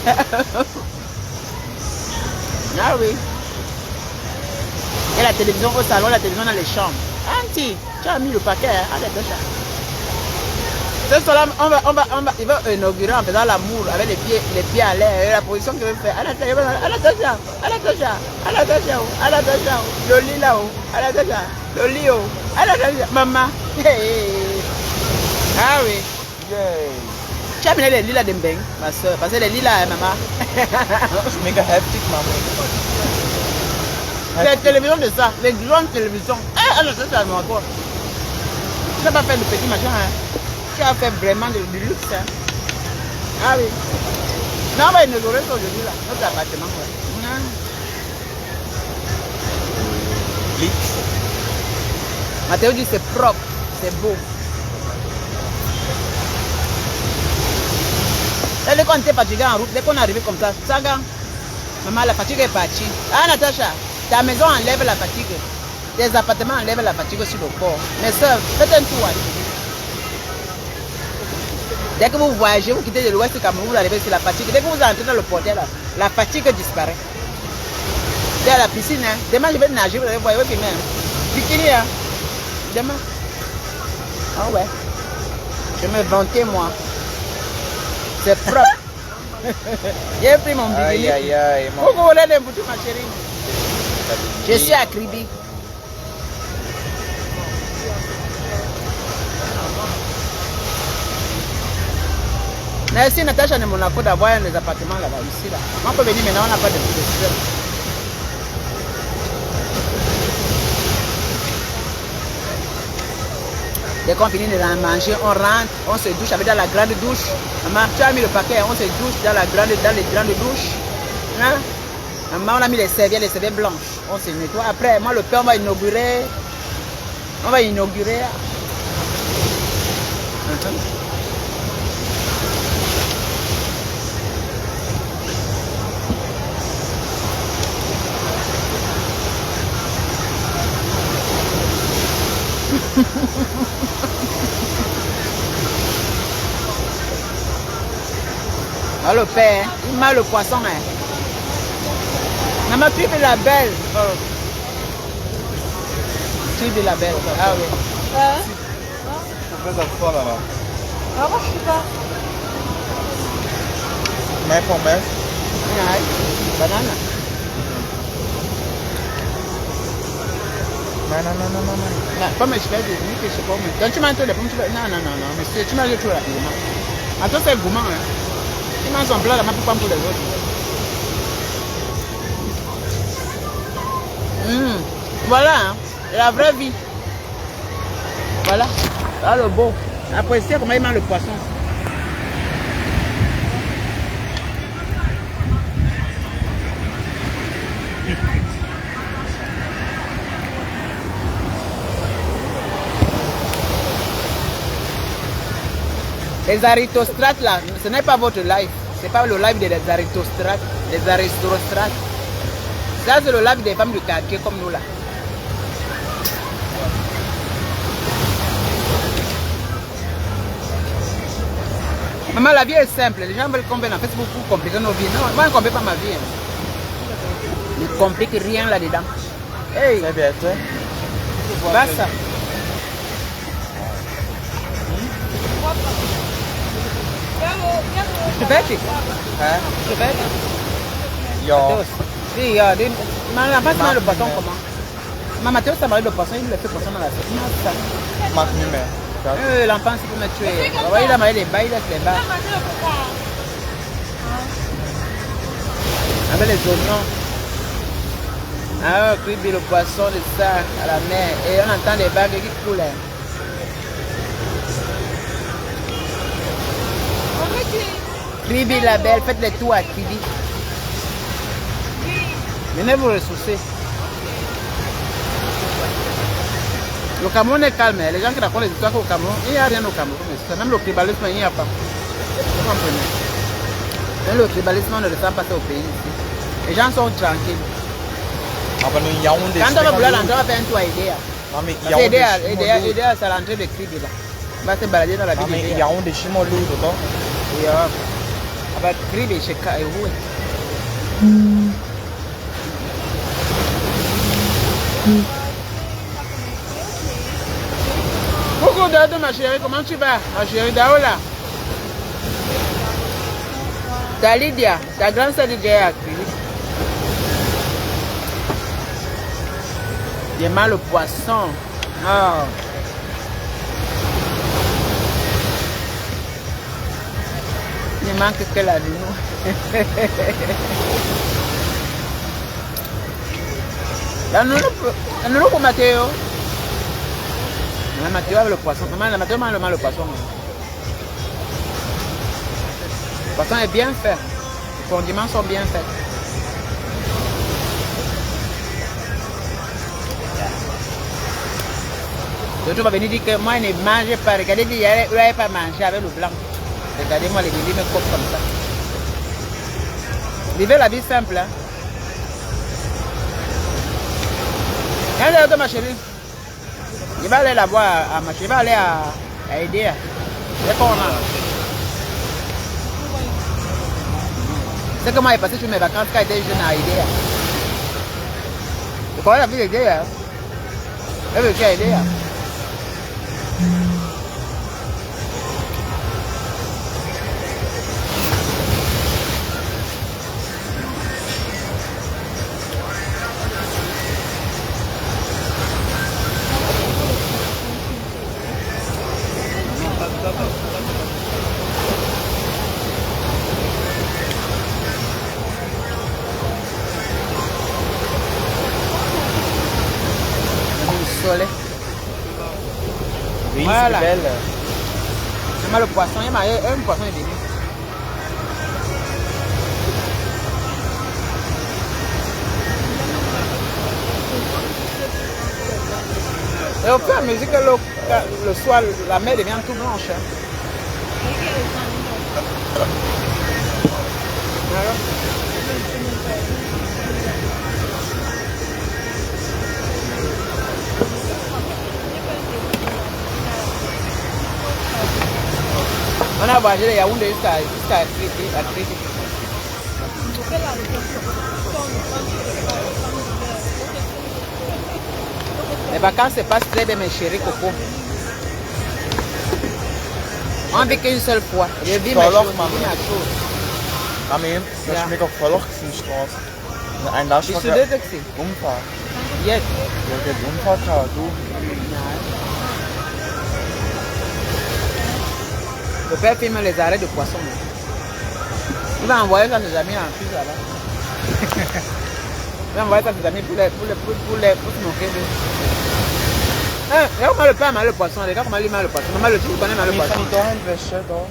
Ah oui. Il y a la télévision au salon, la télévision dans les chambres. Auntie, tu as mis le paquet, hein? À la Natacha. Ce soir-là, il va inaugurer en faisant l'amour avec les pieds à l'air. Et la position qu'il veut faire. À la Natacha, le lit là-haut. À la Natacha, le lit haut. À la Natacha, maman. Hey. Ah oui. Yay. Tu as amené les lilas de Mbeng, ma soeur. Parce que les lilas, maman. C'est méga hectic, maman. Les télévisions de ça, les grandes télévisions. Ah, la Natacha, non, encore. Tu n'as pas fait de petits machins, hein. Tu as fait vraiment du luxe. Hein. Ah oui. Non, on va inaugurer ça aujourd'hui là, notre appartement. Ouais. Mathéo dit c'est propre, c'est beau. Et dès qu'on était fatigué en route, dès qu'on est arrivé comme ça, Saga, maman, la fatigue est partie. Ah Natacha, ta maison enlève la fatigue. Tes appartements enlèvent la fatigue sur le corps. Mes soeurs, faites un tour. Dès que vous voyagez, vous quittez de l'ouest du Cameroun, vous arrivez sur la fatigue. Dès que vous entrez dans le portail, là, la fatigue disparaît. C'est à la piscine. Hein. Demain, je vais nager, vous allez voir, vous filmer. Bikini, hein. Demain. Ah ouais. Je vais me vanter, moi. C'est propre. J'ai pris mon bikini. Aïe, aïe, aïe. Pourquoi vous voulez les boutons, ma chérie? Je suis à Kribi. Merci Natacha de Monaco d'avoir des appartements là-bas, ici. Là. On peut venir maintenant, on n'a pas de problème. Dès qu'on finit de manger, on rentre, on se douche avec dans la grande douche. Maman, tu as mis le paquet, on se douche dans les grandes douches. Hein? Maman, on a mis les serviettes blanches. On se nettoie. Après, moi, le père, on va inaugurer. Ah, le père, il m'a le poisson. Hein. Maman, tu es la belle. Oh. Tu es la belle. Ah oui. C'est très fort là-bas. Ah, moi, je sais pas. Mais promesse. Banane. Non. Comme je fais des nuits que je pommes. Donc tu manges les pommes, tu fais... Non, monsieur, tu manges tout rapidement. Attends, c'est gourmand, hein. Tu manges son plat là-bas pour les autres. Voilà, hein. La vraie vie. Voilà. Ah, le beau. Appréciez comment il mange le poisson. Les aristostrates là, ce n'est pas votre live. C'est pas le live des aristostrates, des aristostrates. Ça c'est le live des femmes du quartier comme nous là. Maman, la vie est simple. Les gens veulent qu'on vienne en Facebook pour compliquer nos vies. Non, moi je ne complique pas ma vie. Je ne complique rien là-dedans. Hey, C'est bien fait. va ça. Tu fais quoi? Hein? Tu fais Ja. oui, mais en fait, le poisson comment? Maman, Mathéo, ça m'arrive le poisson, il le fait poisson dans la sauce. Non, ça. Mag niet meer. Dat- L'enfant, c'est pour me tuer. Ouais, il a marié les bas, il laisse les bas. Avec les oignons. Ah, cuit le poisson de ça à la mer. Et on entend les vagues qui coulent. Kribi la belle, faites les tours à Kribi. Venez vous ressourcer. Le Cameroun est calme. Les gens qui racontent les histoires au Cameroun, il n'y a rien au Cameroun. Même le tribalisme, il n'y a pas. Vous comprenez? Même le tribalisme, on ne le sent pas au pays ici. Les gens sont tranquilles. Aber nu in Yaoundé. Quand on va vouloir rentrer, on va faire un tour à Idéa. Mami, Parce que Idéa, c'est l'entrée de Kribi là. On va se balader dans la ville Mami, in d'Idéa. Yaoundé, Shimo Ludo, toch? Ja. Aber Kribi, c'est où? Coucou Dado, ma chérie, comment tu vas? Ma chérie Daola. Ta Lydia, ta grande sœur Lydia est à Kribi. J'ai mal au poisson. Ah. Il manque que la nounou. La nounou pour Mathéo. Mathéo avec le poisson. Maman, Mathéo mange le poisson. Le poisson est bien fait. Les condiments sont bien faits. L'autre va venir dire que moi, je ne mange pas. Regardez, il n'avait pas mangé avec le blanc. Regardez-moi les bébés me coupent comme ça. Vivez la vie simple. Hein? Regardez, ma chérie. Je vais aller la voir à ma chérie. Je vais aller à aider. C'est qu'on a. C'est comment j'ai passé toutes mes vacances quand j'étais jeune à aider. Tu connais la vie d'aider? Elle veut aider. Soleil. Oui, Voilà. c'est belle. J'aime le poisson, il y a un poisson est venu. Et au fur et à mesure que le soir, la mer devient tout blanche. Hein. Voilà. On a voyagé de Yaoundé jusqu'à Kriti. Les vacances se passent très bien, mes chéris Coco. On vit qu'une seule fois. Je vis ma Verloch, chose. Mama. Je vis ma chose. Mami, dat Ja. is meer op Verlochsenstraat. En daar is Je nog suis een deux taxis. omvaart. Yes. Je hebt een omvaart gehad, doe. Le père filme les arrêts de poissons. Il va envoyer ça à ses amis en plus là-bas. Il va envoyer ça à ses amis pour se moquer d'eux. Regarde comment le père m'a le poisson. Regarde comment il m'a le poisson. Maman, le truc connaît mal le Ik ga poisson. niet doorheen vissen, dan.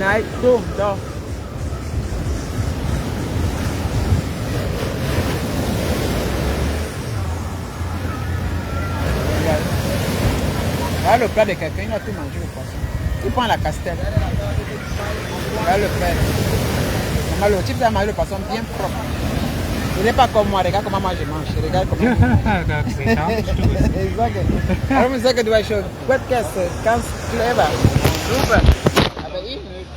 Nee, zo, daar. Regarde le plat de quelqu'un, il a tout mangé le poisson. Tu prends la castelle. Regarde le frère. Le type a mangé le poisson bien propre. Il n'est pas comme moi, regarde comment moi je mange. Regarde comment. Exact. Alors, je sais que tu vas chaud. Quoi de caisse? Quand clever. Super. Aber ich nicht.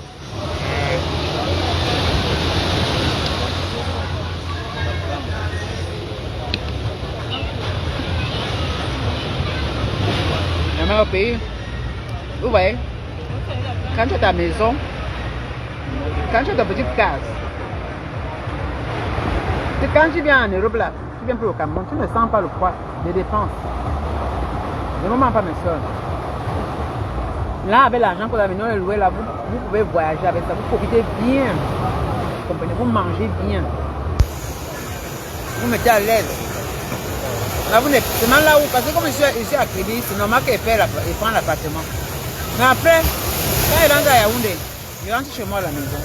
Au pays, vous voyez, quand tu as ta maison, quand tu as ta petite case, quand tu viens en Europe là, tu viens pour le Cameroun, tu ne sens pas le poids des dépenses. Ne moment pas mes soeurs. Là, avec l'argent que vous avez loué là, vous pouvez voyager avec ça, vous profitez bien. Vous comprenez, vous mangez bien. Vous mettez à l'aise. Là, vous n'êtes seulement là où, parce que comme je suis à crédit, c'est normal qu'il prend l'appartement. Mais après, quand il rentre à Yaoundé, il rentre chez moi à la maison.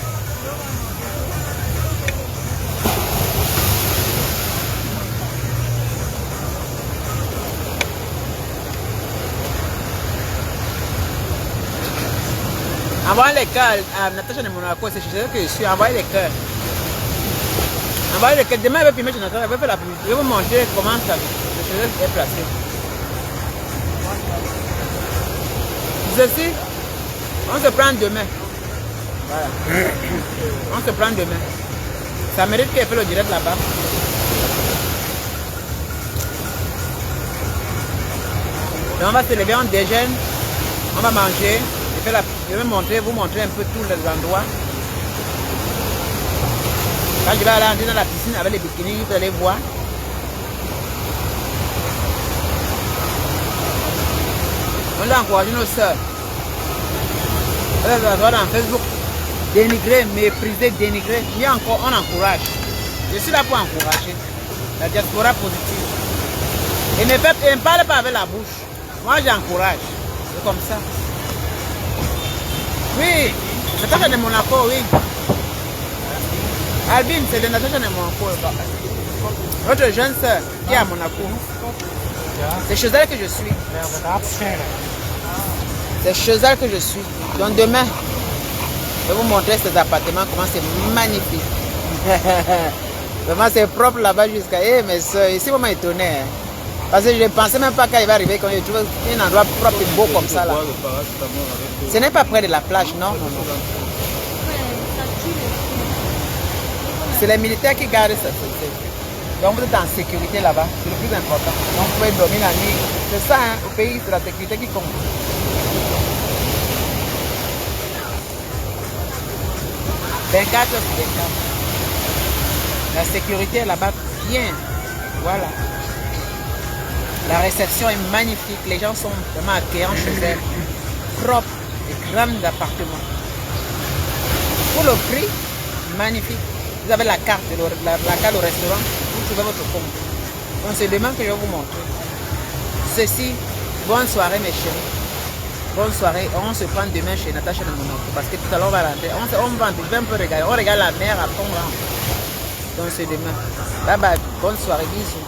Envoyez les cœurs à Natacha de Monaco, c'est chez eux que je suis. Envoyez les cœurs. Envoyez les cœurs. Demain, elle va filmer chez Natacha, elle va faire la publicité. Je vais vous montrer comment ça est placé. Ceci, on se prend demain. Voilà. On se prend demain. Ça mérite qu'elle fait le direct là-bas. Donc on va se lever, on déjeune, on va manger. Je vais vous montrer un peu tous les endroits. Quand je vais aller entrer dans la piscine avec les bikinis, vous allez voir. On doit encourager nos soeurs. On doit voir dans Facebook. Dénigrer, mépriser, dénigrer. Mais encore, on encourage. Je suis là pour encourager. La diaspora positive. Et ne parle pas avec la bouche. Moi, j'encourage. C'est comme ça. Oui, Natacha de Monaco, oui. Albin, c'est de Natacha de Monaco. Votre jeune soeur qui est à Monaco. C'est chez elle que je suis. C'est chez elle que je suis. Donc demain, je vais vous montrer ces appartements, comment c'est magnifique. Vraiment, c'est propre là-bas jusqu'à... Eh, mes soeurs, ici, vous m'étonnez. Hein. Parce que je ne pensais même pas quand il va arriver, quand je trouve un endroit propre et beau comme ça là. Ce n'est pas près de la plage, non, non, non. C'est les militaires qui gardent ça. Donc vous êtes en sécurité là-bas, c'est le plus important. Donc vous pouvez dormir la nuit. C'est ça, hein, au pays, c'est la sécurité qui compte. Ben 24 sur 24. La sécurité est là-bas bien. Voilà. La réception est magnifique. Les gens sont vraiment accueillants chez eux. Propres et grands appartements. Pour le prix, magnifique. Vous avez la carte, la carte au restaurant. Vous trouvez votre compte. Donc c'est demain que je vais vous montrer. Ceci, bonne soirée mes chéris. Bonne soirée. On se prend demain chez Natacha de Monaco. Parce que tout à l'heure on va rentrer. On va un peu regarder. On regarde la mer après on rentre. Donc c'est demain. Bye bye. Bonne soirée. Bisous.